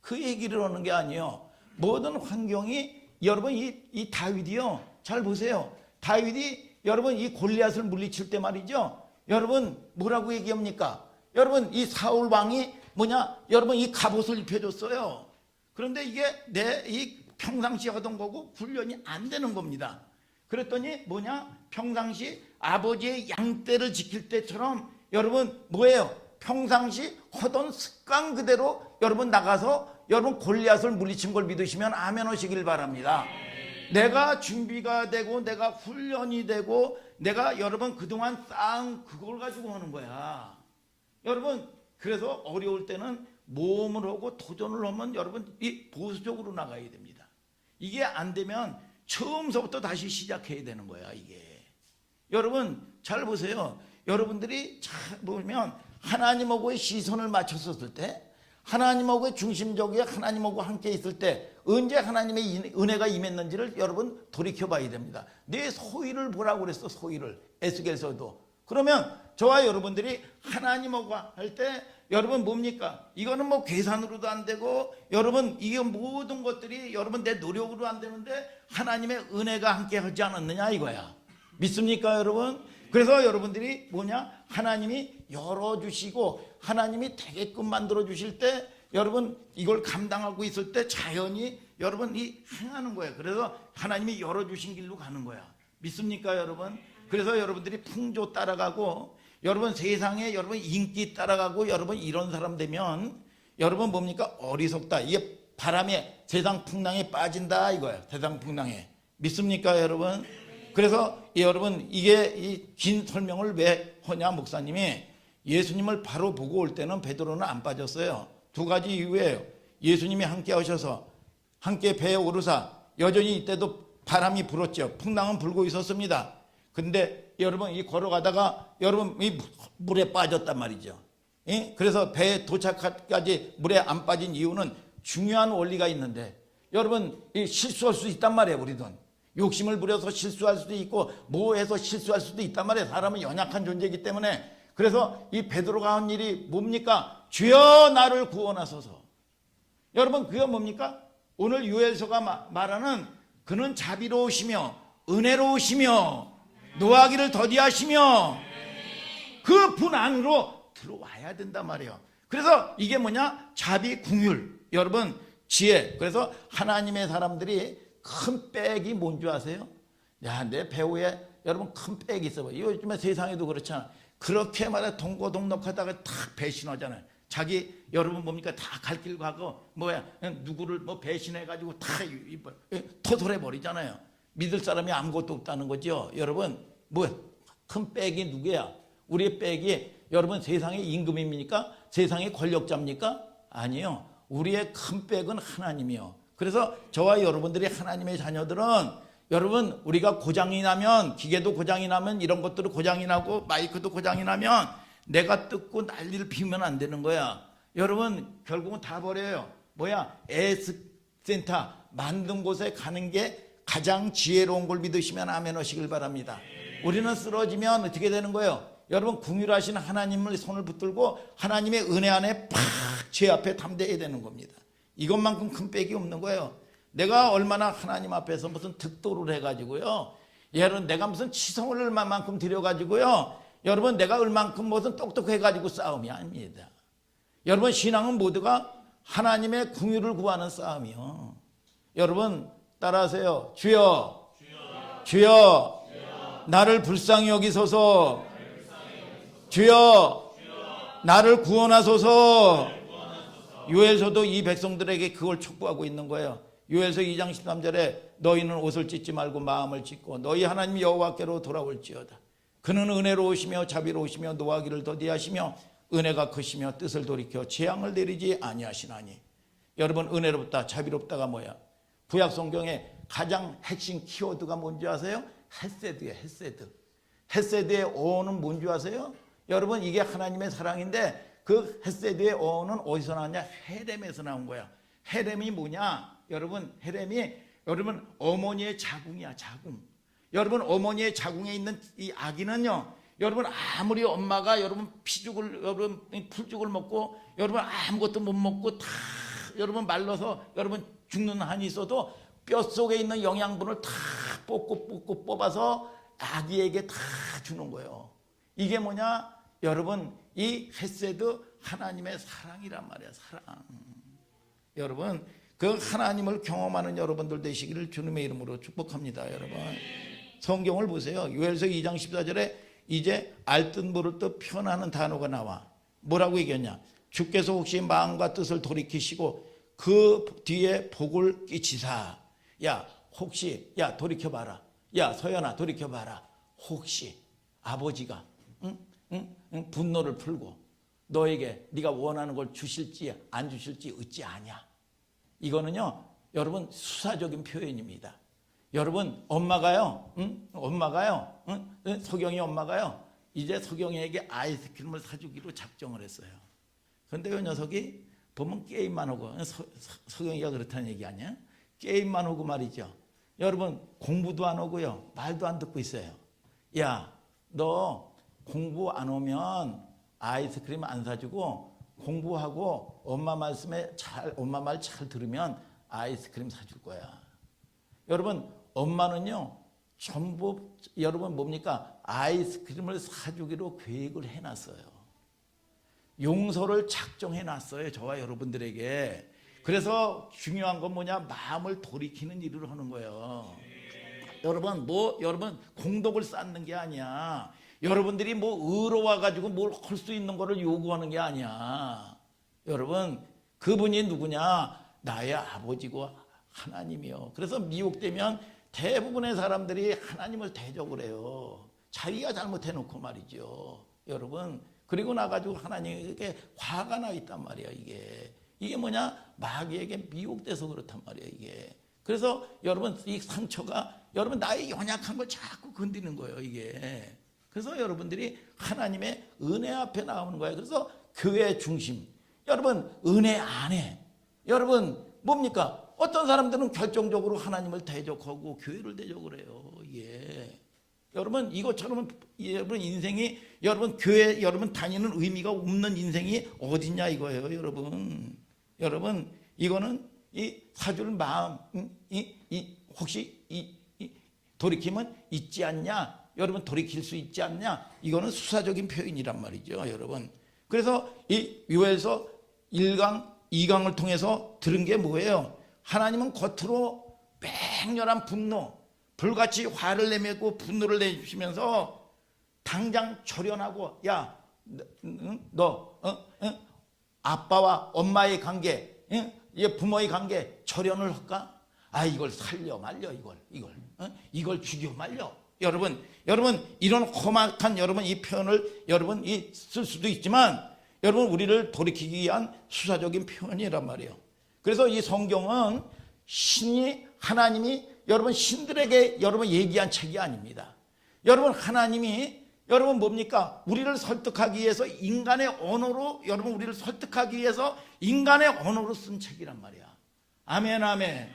Speaker 1: 그 얘기를 하는 게 아니에요. 모든 환경이 여러분 이 다윗이요, 잘 보세요. 다윗이 여러분 이 골리앗을 물리칠 때 말이죠, 여러분 뭐라고 얘기합니까? 여러분 이 사울 왕이 뭐냐? 여러분 이 갑옷을 입혀줬어요. 그런데 이게 내 이 평상시 하던 거고 훈련이 안 되는 겁니다. 그랬더니 뭐냐? 평상시 아버지의 양떼를 지킬 때처럼 여러분 뭐예요? 평상시 하던 습관 그대로 여러분 나가서 여러분 골리앗을 물리친 걸 믿으시면 아멘 하시길 바랍니다. 내가 준비가 되고 내가 훈련이 되고 내가 여러분 그동안 쌓은 그걸 가지고 하는 거야. 여러분 그래서 어려울 때는 모험을 하고 도전을 하면 여러분 이 보수적으로 나가야 됩니다. 이게 안 되면 처음서부터 다시 시작해야 되는 거야 이게. 여러분 잘 보세요. 여러분들이 잘 보면 하나님하고의 시선을 맞췄었을 때, 하나님하고의 중심적이에 하나님하고 함께 있을 때 언제 하나님의 은혜가 임했는지를 여러분 돌이켜봐야 됩니다. 내 소위를 보라고 그랬어. 소위를 에스겔서도. 그러면 저와 여러분들이 하나님하고 할 때 여러분 뭡니까? 이거는 뭐 계산으로도 안 되고 여러분 이게 모든 것들이 여러분 내 노력으로 안 되는데 하나님의 은혜가 함께 하지 않았느냐 이거야. 믿습니까 여러분? 그래서 여러분들이 뭐냐? 하나님이 열어주시고 하나님이 되게끔 만들어 주실 때 여러분 이걸 감당하고 있을 때 자연히 여러분이 행하는 거예요. 그래서 하나님이 열어주신 길로 가는 거야. 믿습니까 여러분? 그래서 여러분들이 풍조 따라가고 여러분 세상에 여러분 인기 따라가고 여러분 이런 사람 되면 여러분 뭡니까? 어리석다. 이게 바람에 세상 풍랑에 빠진다 이거야. 세상 풍랑에. 믿습니까 여러분? 그래서 여러분 이게 이 긴 설명을 왜 하냐? 목사님이 예수님을 바로 보고 올 때는 베드로는 안 빠졌어요. 두 가지 이유예요. 예수님이 함께 하셔서 함께 배에 오르사 여전히 이때도 바람이 불었죠. 풍랑은 불고 있었습니다. 근데 여러분 이 걸어가다가 여러분 이 물에 빠졌단 말이죠. 예? 그래서 배에 도착까지 물에 안 빠진 이유는 중요한 원리가 있는데 여러분 이 실수할 수 있단 말이에요. 우리는 욕심을 부려서 실수할 수도 있고 뭐해서 실수할 수도 있단 말이에요. 사람은 연약한 존재이기 때문에. 그래서 이 베드로가 한 일이 뭡니까? 주여 나를 구원하소서. 여러분 그게 뭡니까? 오늘 요엘서가 말하는 그는 자비로우시며 은혜로우시며 노하기를 더디하시며 그 분 안으로 들어와야 된단 말이에요. 그래서 이게 뭐냐? 자비, 궁율, 여러분 지혜. 그래서 하나님의 사람들이 큰 백이 뭔지 아세요? 야, 내 배우에 여러분 큰 백이 있어. 요즘에 세상에도 그렇잖아. 그렇게 말해 동고동락하다가 탁 배신하잖아요. 자기 여러분 뭡니까? 다 갈 길 가고 뭐야 누구를 뭐 배신해가지고 다 토설해 버리잖아요. 믿을 사람이 아무것도 없다는 거죠. 여러분 뭐 큰 백이 누구야? 우리의 백이 여러분 세상의 임금입니까? 세상의 권력자입니까? 아니요. 우리의 큰 백은 하나님이요. 그래서 저와 여러분들이 하나님의 자녀들은 여러분 우리가 고장이 나면 기계도 고장이 나면 이런 것들도 고장이 나고 마이크도 고장이 나면 내가 뜯고 난리를 피우면 안 되는 거야. 여러분 결국은 다 버려요. 뭐야? 에스센터 만든 곳에 가는 게 가장 지혜로운 걸 믿으시면 아멘 하시길 바랍니다. 우리는 쓰러지면 어떻게 되는 거예요? 여러분 궁휼하신 하나님을 손을 붙들고 하나님의 은혜 안에 팍 제 앞에 담대해야 되는 겁니다. 이것만큼 큰 백이 없는 거예요. 내가 얼마나 하나님 앞에서 무슨 득도를 해가지고요. 여러분 내가 무슨 치성을 얼마만큼 드려가지고요. 여러분 내가 얼만큼 무슨 똑똑해가지고 싸움이 아닙니다. 여러분 신앙은 모두가 하나님의 궁유를 구하는 싸움이요. 여러분 따라하세요. 주여, 주여, 나를 불쌍히 여기소서. 주여, 나를 구원하소서. 요엘서도 이 백성들에게 그걸 촉구하고 있는 거예요. 요엘서 2장 13절에 너희는 옷을 찢지 말고 마음을 찢고 너희 하나님 여호와께로 돌아올지어다. 그는 은혜로우시며 자비로우시며 노하기를 더디하시며 은혜가 크시며 뜻을 돌이켜 재앙을 내리지 아니하시나니. 여러분 은혜롭다 자비롭다가 뭐야? 구약 성경의 가장 핵심 키워드가 뭔지 아세요? 헤세드예요. 헤세드. 헤세드의 어원은 뭔지 아세요? 여러분 이게 하나님의 사랑인데 그 헤세드의 어원은 어디서 나왔냐? 헤렘에서 나온 거야. 헤렘이 뭐냐? 여러분 헤렘이 여러분 어머니의 자궁이야. 자궁. 여러분 어머니의 자궁에 있는 이 아기는요. 여러분 아무리 엄마가 여러분 피죽을 여러분 풀죽을 먹고 여러분 아무것도 못 먹고 다 여러분 말라서 여러분 죽는 한이 있어도 뼛속에 있는 영양분을 다 뽑고 뽑아서 아기에게 다 주는 거예요. 이게 뭐냐? 여러분 이 헤세드 하나님의 사랑이란 말이야. 사랑. 여러분 그 하나님을 경험하는 여러분들 되시기를 주님의 이름으로 축복합니다. 여러분 성경을 보세요. 요엘서 2장 14절에 이제 알듯 모를 듯 표현하는 단어가 나와. 뭐라고 얘기했냐? 주께서 혹시 마음과 뜻을 돌이키시고 그 뒤에 복을 끼치사. 야 혹시 야 돌이켜봐라. 야 서연아 돌이켜봐라. 혹시 아버지가 분노를 풀고 너에게 네가 원하는 걸 주실지 안 주실지 어찌 아냐. 이거는요 여러분 수사적인 표현입니다. 여러분 엄마가요 서경이 엄마가요 이제 서경이에게 아이스크림을 사주기로 작정을 했어요. 그런데 이 녀석이 보면 게임만 하고 서경이가 그렇다는 얘기 아니야? 게임만 하고 말이죠. 여러분 공부도 안 하고요 말도 안 듣고 있어요. 야 너 공부 안 오면 아이스크림 안 사주고 공부하고 엄마 말 잘 들으면 아이스크림 사줄 거야. 여러분 엄마는요 전부 여러분 뭡니까? 아이스크림을 사주기로 계획을 해놨어요. 용서를 작정해놨어요. 저와 여러분들에게. 그래서 중요한 건 뭐냐? 마음을 돌이키는 일을 하는 거예요. 여러분 여러분 공덕을 쌓는 게 아니야. 여러분들이 의로워 가지고 뭘 할 수 있는 거를 요구하는 게 아니야. 여러분 그분이 누구냐? 나의 아버지고 하나님이요. 그래서 미혹되면 대부분의 사람들이 하나님을 대적을 해요. 자기가 잘못해놓고 말이죠. 여러분 그리고 나가지고 하나님에게 화가 나 있단 말이야. 이게 뭐냐? 마귀에게 미혹돼서 그렇단 말이야. 이게. 그래서 여러분 이 상처가 여러분 나의 연약한 걸 자꾸 건드리는 거예요. 이게. 그래서 여러분들이 하나님의 은혜 앞에 나오는 거예요. 그래서 교회 중심. 여러분 은혜 안에 여러분 뭡니까? 어떤 사람들은 결정적으로 하나님을 대적하고 교회를 대적을 해요. 이게. 여러분 이것처럼 여러분 인생이 여러분 교회 여러분 다니는 의미가 없는 인생이 어딨냐 이거예요. 여러분 이거는 이 사줄 마음 혹시 돌이키면 있지 않냐? 여러분 돌이킬 수 있지 않냐? 이거는 수사적인 표현이란 말이죠. 여러분 그래서 이 요엘서 1강 2강을 통해서 들은 게 뭐예요? 하나님은 겉으로 맹렬한 분노 불같이 화를 내밀고 분노를 내주시면서 당장 절연하고 야 너 아빠와 엄마의 관계 부모의 관계 절연을 할까? 이걸 살려 말려 이걸 죽여 말려. 여러분 이런 험악한 여러분 이 표현을 여러분 쓸 수도 있지만 여러분 우리를 돌이키기 위한 수사적인 표현이란 말이에요. 그래서 이 성경은 하나님이 여러분 신들에게 여러분 얘기한 책이 아닙니다. 여러분 하나님이 여러분 뭡니까? 우리를 설득하기 위해서 인간의 언어로 여러분 우리를 설득하기 위해서 인간의 언어로 쓴 책이란 말이야. 아멘 아멘.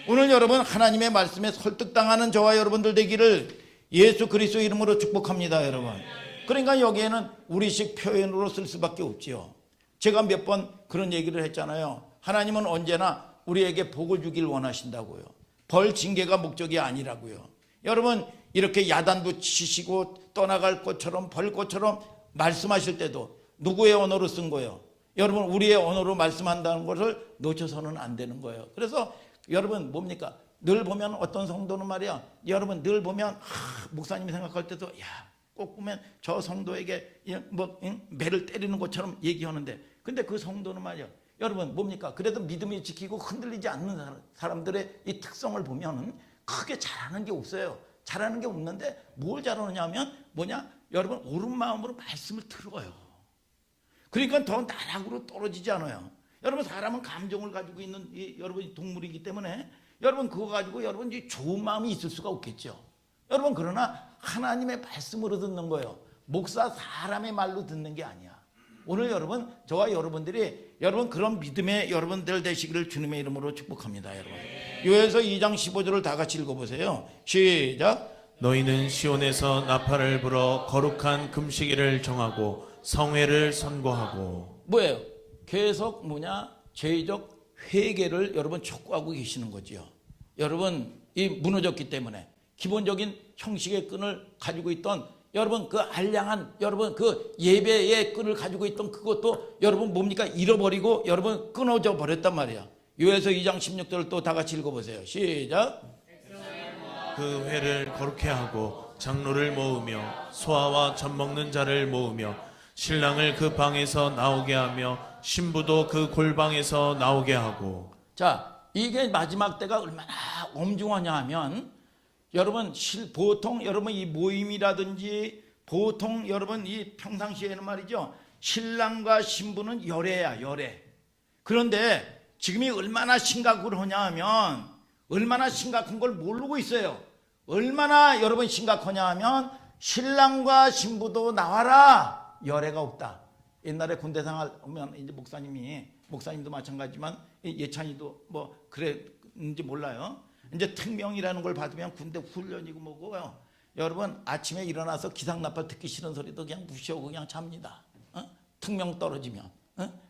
Speaker 1: 오늘 여러분 하나님의 말씀에 설득당하는 저와 여러분들 되기를 예수 그리스도 이름으로 축복합니다. 여러분 그러니까 여기에는 우리식 표현으로 쓸 수밖에 없지요. 제가 몇 번 그런 얘기를 했잖아요. 하나님은 언제나 우리에게 복을 주길 원하신다고요. 벌 징계가 목적이 아니라고요. 여러분 이렇게 야단도 치시고 떠나갈 것처럼 벌 것처럼 말씀하실 때도 누구의 언어로 쓴 거예요? 여러분 우리의 언어로 말씀한다는 것을 놓쳐서는 안 되는 거예요. 그래서 여러분 뭡니까? 늘 보면 어떤 성도는 말이야. 여러분 늘 보면 목사님이 생각할 때도 꼭 보면 저 성도에게 매를 때리는 것처럼 얘기하는데 근데 그 성도는 말이야. 여러분 뭡니까? 그래도 믿음이 지키고 흔들리지 않는 사람들의 이 특성을 보면 크게 잘하는 게 없어요. 잘하는 게 없는데 뭘 잘하느냐 하면 뭐냐? 여러분 옳은 마음으로 말씀을 들어요. 그러니까 더 나락으로 떨어지지 않아요. 여러분 사람은 감정을 가지고 있는 여러분 동물이기 때문에 여러분 그거 가지고 여러분 좋은 마음이 있을 수가 없겠죠. 여러분 그러나 하나님의 말씀으로 듣는 거예요. 목사 사람의 말로 듣는 게 아니야. 오늘 여러분 저와 여러분들이 여러분 그런 믿음의 여러분들 되시기를 주님의 이름으로 축복합니다. 여러분 요엘서 2장 15절을 다 같이 읽어보세요. 시작.
Speaker 2: 너희는 시온에서 나팔을 불어 거룩한 금식일을 정하고 성회를 선고하고.
Speaker 1: 뭐예요? 계속 죄적 회개를 여러분 촉구하고 계시는 거지요. 여러분 이 무너졌기 때문에 기본적인 형식의 끈을 가지고 있던 여러분 그 알량한 여러분 그 예배의 끈을 가지고 있던 그것도 여러분 뭡니까? 잃어버리고 여러분 끊어져 버렸단 말이야. 요엘서 2장 16절을 또 다 같이 읽어보세요. 시작.
Speaker 2: 그 회를 거룩해 하고 장로를 모으며 소아와 젖 먹는 자를 모으며 신랑을 그 방에서 나오게 하며 신부도 그 골방에서 나오게 하고.
Speaker 1: 자, 이게 마지막 때가 얼마나 엄중하냐 하면 여러분 보통 여러분 이 모임이라든지 보통 여러분 이 평상시에는 말이죠, 신랑과 신부는 열애야, 열애. 그런데 지금이 얼마나 심각을 하냐 하면 얼마나 심각한 걸 모르고 있어요. 얼마나 여러분 심각하냐 하면 신랑과 신부도 나와라, 열애가 없다. 옛날에 군대 생활 오면 이제 목사님도 마찬가지지만 예찬이도 뭐 그랬는지 몰라요. 이제 특명이라는 걸 받으면 군대 훈련이고 뭐고요. 여러분 아침에 일어나서 기상나팔 듣기 싫은 소리도 그냥 무시하고 그냥 잡니다. 특명 떨어지면.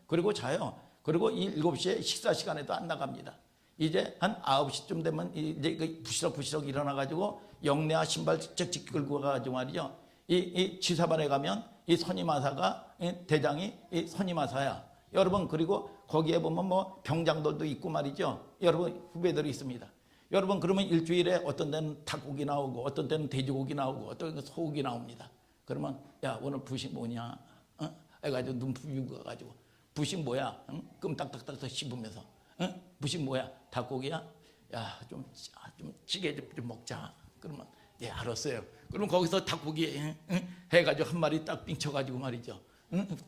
Speaker 1: 그리고 자요. 그리고 7시에 식사 시간에도 안 나갑니다. 이제 한 9시쯤 되면 이제 부시럭부시럭 일어나가지고 영내와 신발 쩍쩍 끌고 가가지고 말이죠. 이 지사반에 가면 이 선임하사가 대장이 이 선임하사야. 여러분 그리고 거기에 보면 뭐 병장들도 있고 말이죠. 여러분 후배들이 있습니다. 여러분 그러면 일주일에 어떤 데는 닭고기 나오고 어떤 데는 돼지고기 나오고 어떤 데는 소고기 나옵니다. 그러면 야 오늘 부식 뭐냐? 해가지고 눈 부비고 가가지고 부식 뭐야? 끔 딱딱딱 씹으면서 부식 뭐야? 닭고기야? 야 좀 찌개 좀 먹자. 그러면 예 알았어요. 그럼 거기서 닭고기 해가지고 한 마리 딱 빙쳐가지고 말이죠.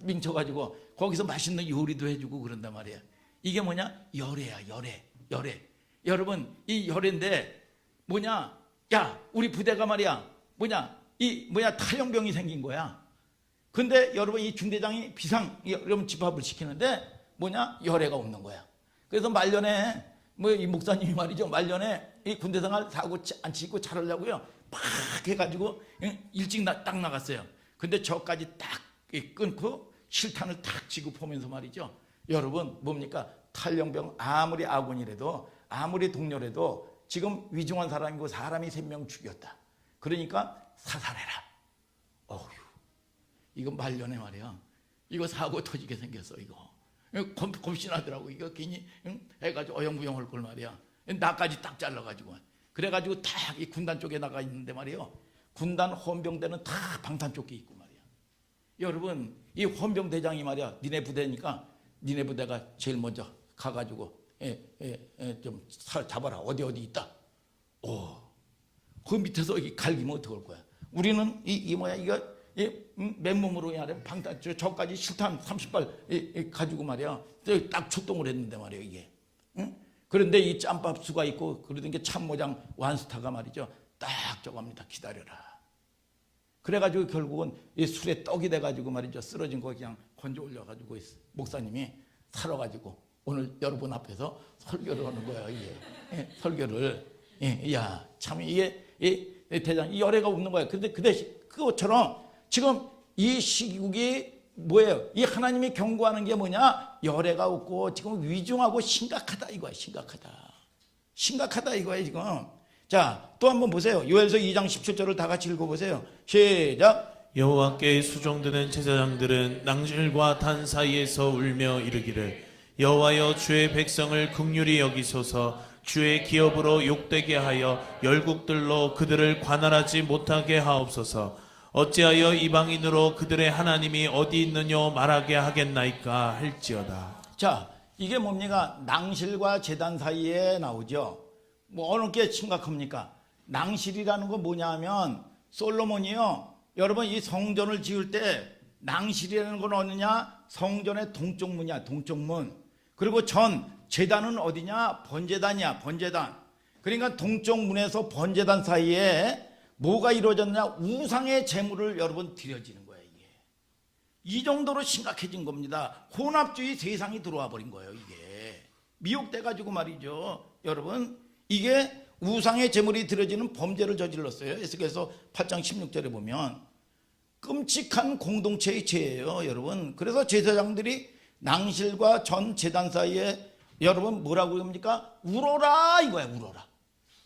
Speaker 1: 빙쳐가지고 거기서 맛있는 요리도 해주고 그런단 말이에요. 이게 뭐냐? 열애야, 열애. 여러분 이 열애인데 뭐냐? 야 우리 부대가 말이야 뭐냐 탈영병이 생긴 거야. 근데 여러분 이 중대장이 여러분 집합을 시키는데 뭐냐? 열애가 없는 거야. 그래서 말년에 뭐 이 목사님이 말이죠, 말년에 이 군대생활 사고 안 치고 차려려고요 막 해가지고 일찍 딱 나갔어요. 근데 저까지 딱 끊고 실탄을 탁 지급하면서 말이죠. 여러분 뭡니까? 탈영병 아무리 아군이라도 아무리 동료라도 지금 위중한 사람이고 사람이 3명 죽였다. 그러니까 사살해라. 어휴, 이거 말년에 말이야. 이거 사고 터지게 생겼어 이거. 겁신하더라고. 이거 괜히 해가지고 어영부영 할 걸 말이야. 나까지 딱 잘라가지고. 그래가지고 딱 이 군단 쪽에 나가 있는데 말이에요. 군단 헌병대는 다 방탄조끼 입고 말이야. 여러분 이 헌병대장이 말이야 니네 부대니까 니네 부대가 제일 먼저 가가지고 좀 잡아라. 어디 있다. 그 밑에서 갈기면 어떡할 거야. 우리는 이거 맨몸으로 그냥 방탄 저까지 실탄 30발 가지고 말이야 딱 출동을 했는데 말이야 이게. 그런데 이 짬밥수가 있고 그러던 게 참모장 완스타가 말이죠 딱 저겁니다. 기다려라. 그래가지고 결국은 이 술에 떡이 돼가지고 말이죠 쓰러진 거 그냥 건져 올려가지고 목사님이 살아가지고 오늘 여러분 앞에서 설교를 하는 거예요 이게. 설교를. 야 참 이게 대장 이 열애가 없는 거야. 그런데 그 대신 그것처럼 지금 이 시국이 뭐예요? 이 하나님이 경고하는 게 뭐냐? 열애가 없고 지금 위중하고 심각하다 이거야. 심각하다 이거야 지금. 자, 또 한번 보세요. 요엘서 2장 17절을 다 같이 읽어보세요. 시작.
Speaker 2: 여호와께 수종드는 제사장들은 낭실과 단 사이에서 울며 이르기를 여호와여 주의 백성을 긍휼히 여기소서. 주의 기업으로 욕되게 하여 열국들로 그들을 관할하지 못하게 하옵소서. 어찌하여 이방인으로 그들의 하나님이 어디 있느냐 말하게 하겠나이까 할지어다.
Speaker 1: 자, 이게 뭡니까? 낭실과 제단 사이에 나오죠. 뭐 어느 게 심각합니까? 낭실이라는 건 뭐냐 하면 솔로몬이요. 여러분 이 성전을 지을 때 낭실이라는 건 어느냐? 성전의 동쪽 문이야. 동쪽 문. 그리고 제단은 어디냐? 번제단이야. 번제단. 그러니까 동쪽 문에서 번제단 사이에 뭐가 이루어졌느냐? 우상의 제물을 여러분 드려지는 거예요. 이게 이 정도로 심각해진 겁니다. 혼합주의 세상이 들어와 버린 거예요. 이게 미혹돼 가지고 말이죠. 여러분 이게 우상의 제물이 드려지는 범죄를 저질렀어요. 에스겔서 8장 16절에 보면 끔찍한 공동체의 죄예요. 여러분 그래서 제사장들이 낭실과 전 제단 사이에 여러분 뭐라고 합니까? 울어라 이거야. 울어라.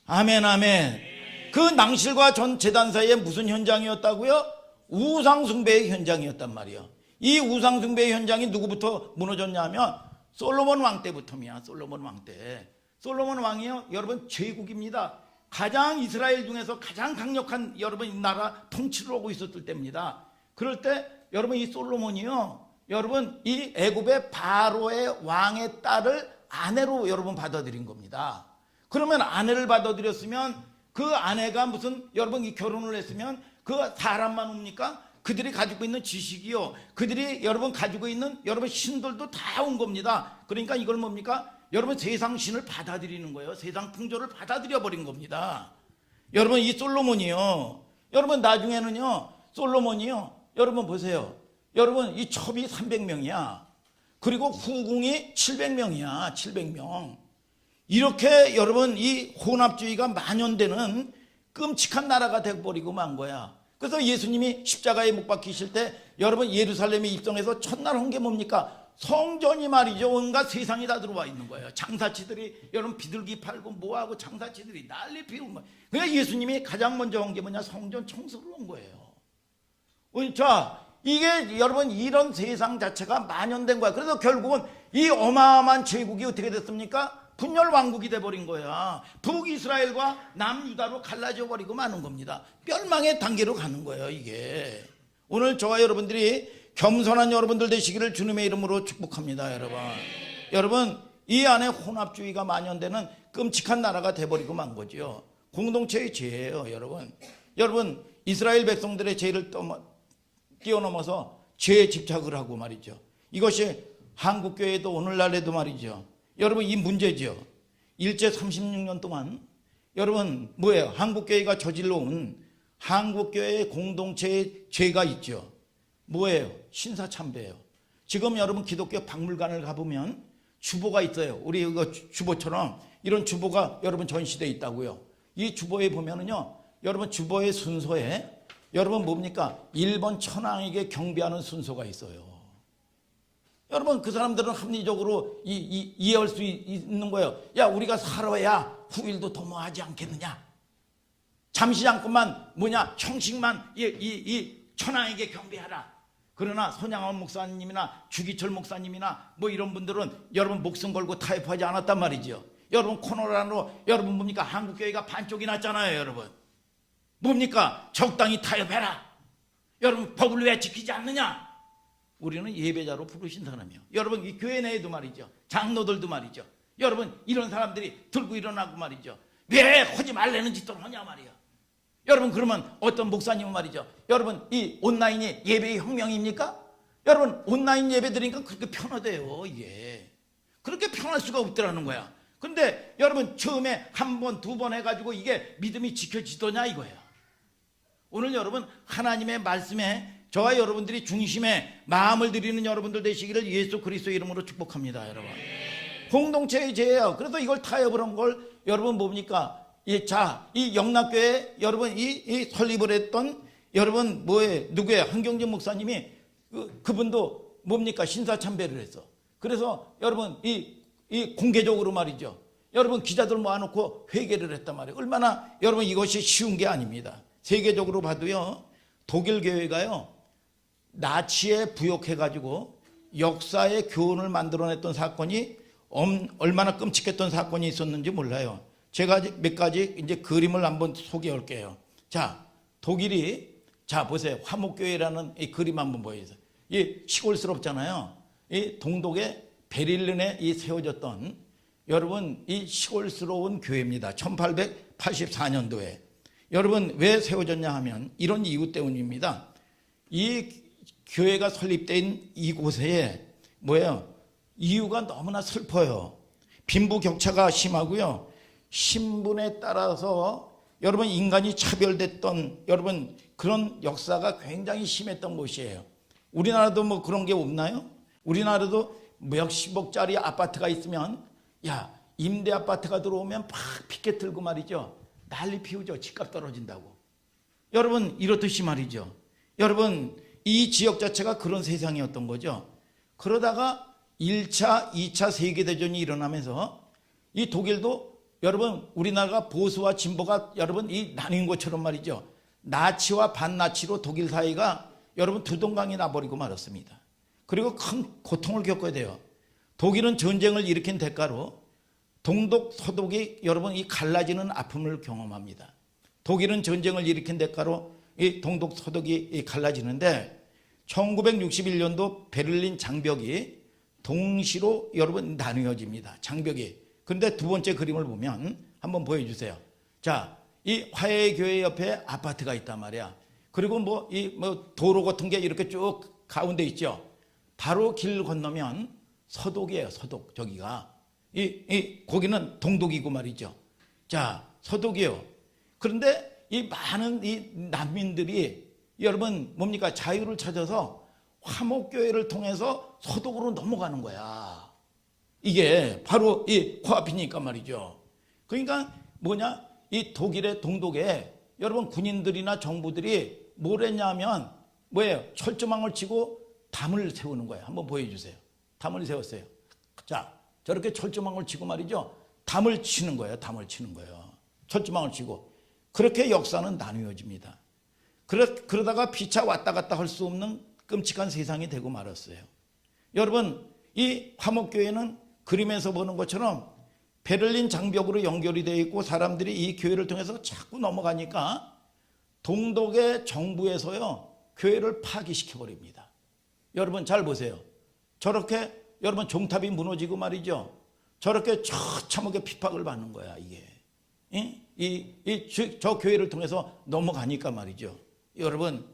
Speaker 1: 아멘 아멘. 그 낭실과 전 제단 사이에 무슨 현장이었다고요? 우상숭배의 현장이었단 말이에요. 이 우상숭배의 현장이 누구부터 무너졌냐면 솔로몬 왕 때부터입니다. 솔로몬 왕 때. 솔로몬 왕이요 여러분 제국입니다. 가장 이스라엘 중에서 가장 강력한 여러분 이 나라 통치를 하고 있었을 때입니다. 그럴 때 여러분 이 솔로몬이요, 여러분 이 애굽의 바로의 왕의 딸을 아내로 여러분 받아들인 겁니다. 그러면 아내를 받아들였으면 그 아내가 무슨 여러분 이 결혼을 했으면 그 사람만 옵니까? 그들이 가지고 있는 지식이요, 그들이 여러분 가지고 있는 여러분 신들도 다 온 겁니다. 그러니까 이걸 뭡니까? 여러분 세상 신을 받아들이는 거예요. 세상 풍조를 받아들여 버린 겁니다. 여러분 이 솔로몬이요, 여러분 나중에는요 솔로몬이요, 여러분 보세요. 여러분 이 첩이 300명이야. 그리고 후궁이 700명이야. 700명. 이렇게 여러분 이 혼합주의가 만연되는 끔찍한 나라가 되어버리고 만 거야. 그래서 예수님이 십자가에 못 박히실 때 여러분 예루살렘에 입성해서 첫날 한 게 뭡니까? 성전이 말이죠. 온갖 세상이 다 들어와 있는 거예요. 장사치들이 여러분 비둘기 팔고 뭐하고 장사치들이 난리 피우는 거예요. 그러니까 예수님이 가장 먼저 한 게 뭐냐? 성전 청소를 한 거예요. 자, 이게 여러분 이런 세상 자체가 만연된 거야. 그래서 결국은 이 어마어마한 제국이 어떻게 됐습니까? 분열 왕국이 돼버린 거야. 북이스라엘과 남유다로 갈라져 버리고 마는 겁니다. 멸망의 단계로 가는 거예요. 이게 오늘 저와 여러분들이 겸손한 여러분들 되시기를 주님의 이름으로 축복합니다. 여러분 이 안에 혼합주의가 만연되는 끔찍한 나라가 돼버리고 만 거죠. 공동체의 죄예요. 여러분 이스라엘 백성들의 죄를 뛰어넘어서 죄에 집착을 하고 말이죠. 이것이 한국교회도 오늘날에도 말이죠. 여러분 이 문제죠. 일제 36년 동안 여러분 뭐예요? 한국교회가 저질러 온 한국교회의 공동체의 죄가 있죠. 뭐예요? 신사참배예요. 지금 여러분 기독교 박물관을 가보면 주보가 있어요. 우리 이거 주보처럼 이런 주보가 여러분 전시되어 있다고요. 이 주보에 보면은요, 여러분 주보의 순서에 여러분 뭡니까? 일본 천황에게 경배하는 순서가 있어요. 여러분 그 사람들은 합리적으로 이해할 수 있는 거예요. 야, 우리가 살아야 후일도 도모하지 않겠느냐? 잠시 잠깐만 형식만 이 천황에게 경배하라. 그러나 손양원 목사님이나 주기철 목사님이나 뭐 이런 분들은 여러분 목숨 걸고 타협하지 않았단 말이죠. 여러분 코로나로 여러분 뭡니까? 한국교회가 반쪽이 났잖아요. 여러분 뭡니까? 적당히 타협해라. 여러분 법을 왜 지키지 않느냐? 우리는 예배자로 부르신 사람이요. 여러분 이 교회 내에도 말이죠. 장로들도 말이죠. 여러분 이런 사람들이 들고 일어나고 말이죠. 왜 하지 말라는 짓을 하냐 말이야. 여러분 그러면 어떤 목사님은 말이죠. 여러분 이 온라인이 예배의 혁명입니까? 여러분 온라인 예배 드리니까 그렇게 편하대요. 이게 그렇게 편할 수가 없더라는 거야. 근데 여러분 처음에 한 번, 두 번 해가지고 이게 믿음이 지켜지더냐 이거예요. 오늘 여러분 하나님의 말씀에 저와 여러분들이 중심에 마음을 드리는 여러분들 되시기를 예수 그리스도의 이름으로 축복합니다. 여러분 공동체의 죄예요. 그래서 이걸 타협을 한 걸 여러분 뭡니까? 이 영락교회 여러분 이 설립을 했던 여러분 누구예요? 한경진 목사님이 그분도 뭡니까? 신사참배를 했어. 그래서 여러분 이 공개적으로 말이죠. 여러분 기자들 모아놓고 회개를 했단 말이에요. 얼마나 여러분 이것이 쉬운 게 아닙니다. 세계적으로 봐도요, 독일 교회가요 나치에 부역해가지고 역사의 교훈을 만들어냈던 사건이 얼마나 끔찍했던 사건이 있었는지 몰라요. 제가 몇 가지 이제 그림을 한번 소개할게요. 자, 독일이 자 보세요. 화목교회라는 이 그림 한번 보여주세요. 이 시골스럽잖아요. 이 동독의 베를린에 이 세워졌던 여러분 이 시골스러운 교회입니다. 1884년도에 여러분 왜 세워졌냐 하면 이런 이유 때문입니다. 이 교회가 설립된 이곳에 뭐예요? 이유가 너무나 슬퍼요. 빈부격차가 심하고요. 신분에 따라서 여러분 인간이 차별됐던 여러분 그런 역사가 굉장히 심했던 곳이에요. 우리나라도 뭐 그런 게 없나요? 우리나라도 몇십억짜리 아파트가 있으면 야 임대 아파트가 들어오면 팍 피켓 들고 말이죠. 난리 피우죠. 집값 떨어진다고. 여러분 이렇듯이 말이죠. 여러분 이 지역 자체가 그런 세상이었던 거죠. 그러다가 1차, 2차 세계대전이 일어나면서 이 독일도 여러분 우리나라가 보수와 진보가 여러분 이 나뉜 것처럼 말이죠. 나치와 반나치로 독일 사회가 여러분 두동강이 나버리고 말았습니다. 그리고 큰 고통을 겪어야 돼요. 독일은 전쟁을 일으킨 대가로 동독 서독이 여러분 이 갈라지는 아픔을 경험합니다. 독일은 전쟁을 일으킨 대가로 이 동독 서독이 갈라지는데 1961년도 베를린 장벽이 동시로 여러분 나뉘어집니다. 장벽이. 그런데 두 번째 그림을 보면 한번 보여주세요. 자, 이 화해교회 옆에 아파트가 있단 말이야. 그리고 뭐 도로 같은 게 이렇게 쭉 가운데 있죠. 바로 길 건너면 서독이에요. 서독. 저기가 거기는 동독이고 말이죠. 자, 서독이요. 그런데 이 많은 이 난민들이 여러분 뭡니까? 자유를 찾아서 화목교회를 통해서 서독으로 넘어가는 거야. 이게 바로 이 코앞이니까 말이죠. 그러니까 뭐냐? 이 독일의 동독에 여러분 군인들이나 정부들이 뭘 했냐면 뭐예요? 철조망을 치고 담을 세우는 거예요. 한번 보여주세요. 담을 세웠어요. 자, 저렇게 철조망을 치고 말이죠. 담을 치는 거예요. 담을 치는 거예요. 철조망을 치고. 그렇게 역사는 나누어집니다. 그러다가 피차 왔다 갔다 할 수 없는 끔찍한 세상이 되고 말았어요. 여러분, 이 화목교회는 그림에서 보는 것처럼 베를린 장벽으로 연결이 되어 있고 사람들이 이 교회를 통해서 자꾸 넘어가니까 동독의 정부에서요, 교회를 파기시켜버립니다. 여러분 잘 보세요. 저렇게 여러분 종탑이 무너지고 말이죠. 저렇게 처참하게 핍박을 받는 거야, 이게. 저 교회를 통해서 넘어가니까 말이죠. 여러분,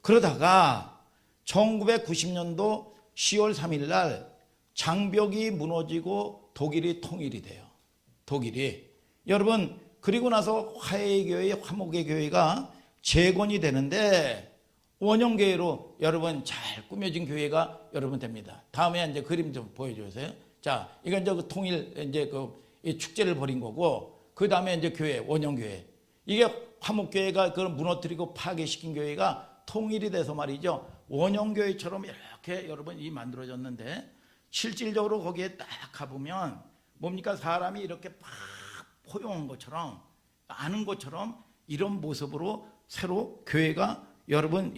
Speaker 1: 그러다가 1990년도 10월 3일 날 장벽이 무너지고 독일이 통일이 돼요. 독일이. 여러분, 그리고 나서 화해교회, 화목의 교회가 재건이 되는데 원형교회로 여러분 잘 꾸며진 교회가 여러분 됩니다. 다음에 이제 그림 좀 보여주세요. 자, 이건 이제 그 통일, 이제 이 축제를 벌인 거고, 그 다음에 이제 교회, 원형교회. 이게 화목교회가 그걸 무너뜨리고 파괴시킨 교회가 통일이 돼서 말이죠. 원형교회처럼 이렇게 여러분 만들어졌는데, 실질적으로 거기에 딱 가보면 뭡니까? 사람이 이렇게 막 포용한 것처럼, 아는 것처럼 이런 모습으로 새로 교회가 여러분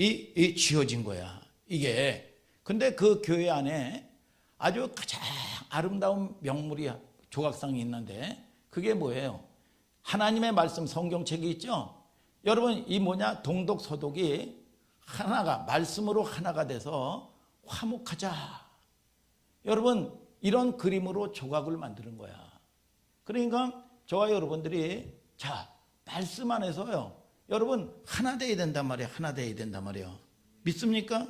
Speaker 1: 지어진 거야. 이게. 근데 그 교회 안에 아주 가장 아름다운 명물이 조각상이 있는데 그게 뭐예요? 하나님의 말씀 성경책이 있죠? 여러분 동독 서독이 하나가 말씀으로 하나가 돼서 화목하자. 여러분 이런 그림으로 조각을 만드는 거야. 그러니까 저와 여러분들이 자 말씀 안에서요. 여러분 하나 돼야 된단 말이에요. 하나 돼야 된단 말이에요. 믿습니까?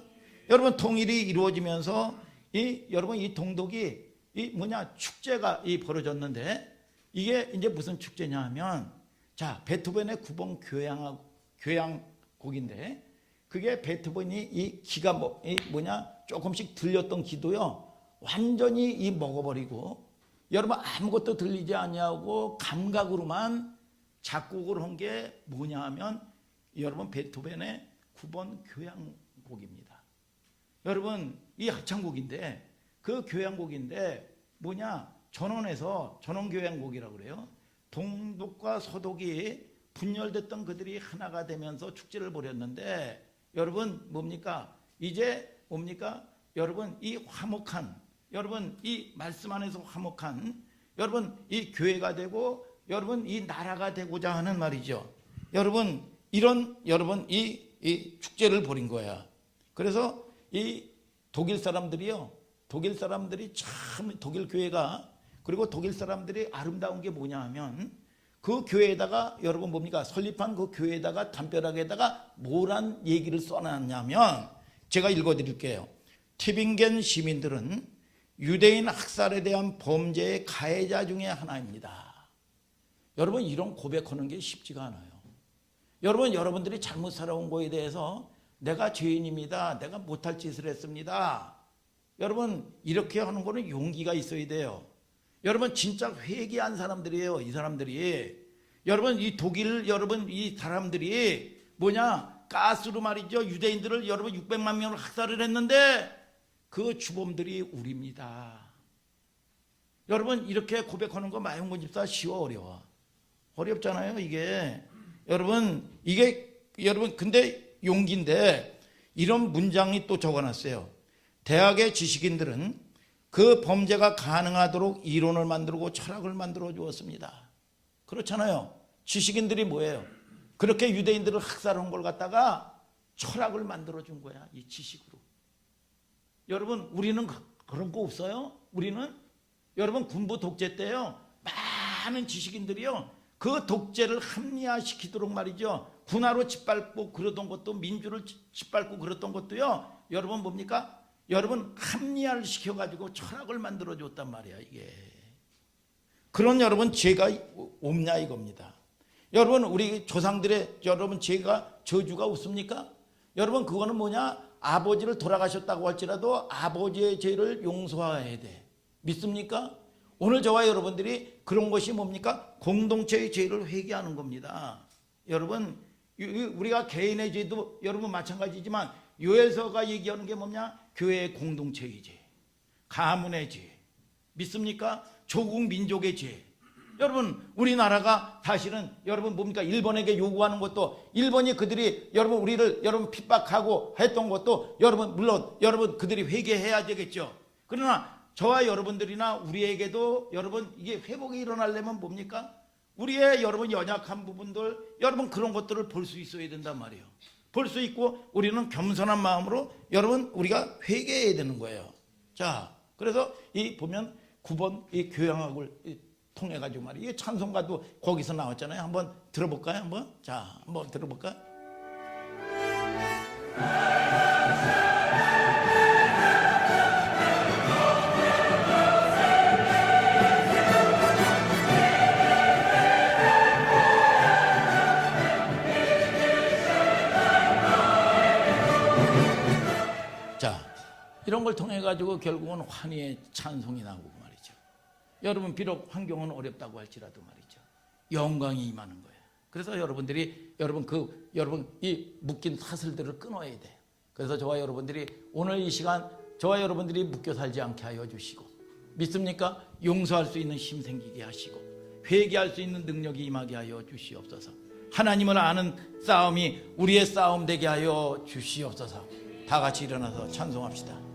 Speaker 1: 여러분 통일이 이루어지면서 여러분 이 동독이 축제가 벌어졌는데 이게 이제 무슨 축제냐 하면 자 베토벤의 9번 교향곡인데 그게 베토벤이 기가 조금씩 들렸던 기도요 완전히 먹어버리고 여러분 아무것도 들리지 아니하고 감각으로만 작곡을 한 게 뭐냐 하면 여러분 베토벤의 9번 교향곡입니다. 여러분 이 합창곡인데 그 교향곡인데 전원에서 전원교향곡이라고 그래요. 동독과 서독이 분열됐던 그들이 하나가 되면서 축제를 벌였는데 여러분 이제 여러분 이 화목한 여러분 이 말씀 안에서 화목한 여러분 이 교회가 되고 여러분 이 나라가 되고자 하는 말이죠. 여러분 여러분 이 축제를 벌인 거야. 그래서 이 독일 사람들이 참 독일 교회가 그리고 독일 사람들이 아름다운 게 뭐냐 하면 그 교회에다가 여러분 설립한 그 교회에다가 담벼락에다가 뭐란 얘기를 써놨냐면 제가 읽어드릴게요. 티빙겐 시민들은 유대인 학살에 대한 범죄의 가해자 중에 하나입니다. 여러분 이런 고백하는 게 쉽지가 않아요. 여러분들이 잘못 살아온 거에 대해서 내가 죄인입니다. 내가 못할 짓을 했습니다. 여러분 이렇게 하는 거는 용기가 있어야 돼요. 여러분 진짜 회개한 사람들이에요. 이 사람들이. 여러분 이 독일 여러분 이 사람들이 가스로 말이죠. 유대인들을 여러분 600만 명을 학살을 했는데 그 주범들이 우리입니다. 여러분 이렇게 고백하는 거 마용건 집사 쉬워 어려워? 어렵잖아요 이게. 여러분 근데 용기인데 이런 문장이 또 적어놨어요. 대학의 지식인들은 그 범죄가 가능하도록 이론을 만들고 철학을 만들어 주었습니다. 그렇잖아요. 지식인들이 뭐예요? 그렇게 유대인들을 학살한 걸 갖다가 철학을 만들어 준 거야. 이 지식으로. 여러분, 우리는 그런 거 없어요? 우리는 여러분 군부 독재 때요, 많은 지식인들이요 그 독재를 합리화시키도록 말이죠, 군화로 짓밟고 그러던 것도, 민주를 짓밟고 그랬던 것도요, 여러분 뭡니까? 여러분 합리화를 시켜가지고 철학을 만들어 줬단 말이야. 이게 그런 여러분 죄가 없냐 이겁니다. 여러분 우리 조상들의 여러분 죄가, 저주가 없습니까? 여러분 그거는 뭐냐? 아버지를 돌아가셨다고 할지라도 아버지의 죄를 용서해야 돼. 믿습니까? 오늘 저와 여러분들이 그런 것이 뭡니까? 공동체의 죄를 회개하는 겁니다. 여러분 우리가 개인의 죄도 여러분 마찬가지지만 요엘서가 얘기하는 게 뭐냐? 교회의 공동체의 죄, 가문의 죄. 믿습니까? 조국 민족의 죄. 여러분 우리나라가 사실은 여러분 뭡니까? 일본에게 요구하는 것도, 일본이 그들이 여러분 우리를 여러분 핍박하고 했던 것도 여러분 물론 여러분 그들이 회개해야 되겠죠. 그러나 저와 여러분들이나 우리에게도 여러분 이게 회복이 일어나려면 뭡니까? 우리의 여러분 연약한 부분들, 여러분 그런 것들을 볼 수 있어야 된단 말이에요. 볼 수 있고 우리는 겸손한 마음으로 여러분 우리가 회개해야 되는 거예요. 자, 그래서 이 보면 9번 이 교양학을 통해 가지고 말이에요. 이 찬송가도 거기서 나왔잖아요. 한번 들어볼까요? 한번. 자, 한번 들어볼까요? 자, 이런 걸 통해 가지고 결국은 환희의 찬송이 나오고 말이죠. 여러분 비록 환경은 어렵다고 할지라도 말이죠, 영광이 임하는 거예요. 그래서 여러분들이 여러분 이 묶인 사슬들을 끊어야 돼. 그래서 저와 여러분들이 오늘 이 시간 저와 여러분들이 묶여 살지 않게 하여 주시고, 믿습니까? 용서할 수 있는 힘 생기게 하시고 회개할 수 있는 능력이 임하게 하여 주시옵소서. 하나님을 아는 싸움이 우리의 싸움 되게 하여 주시옵소서. 다 같이 일어나서 찬송합시다.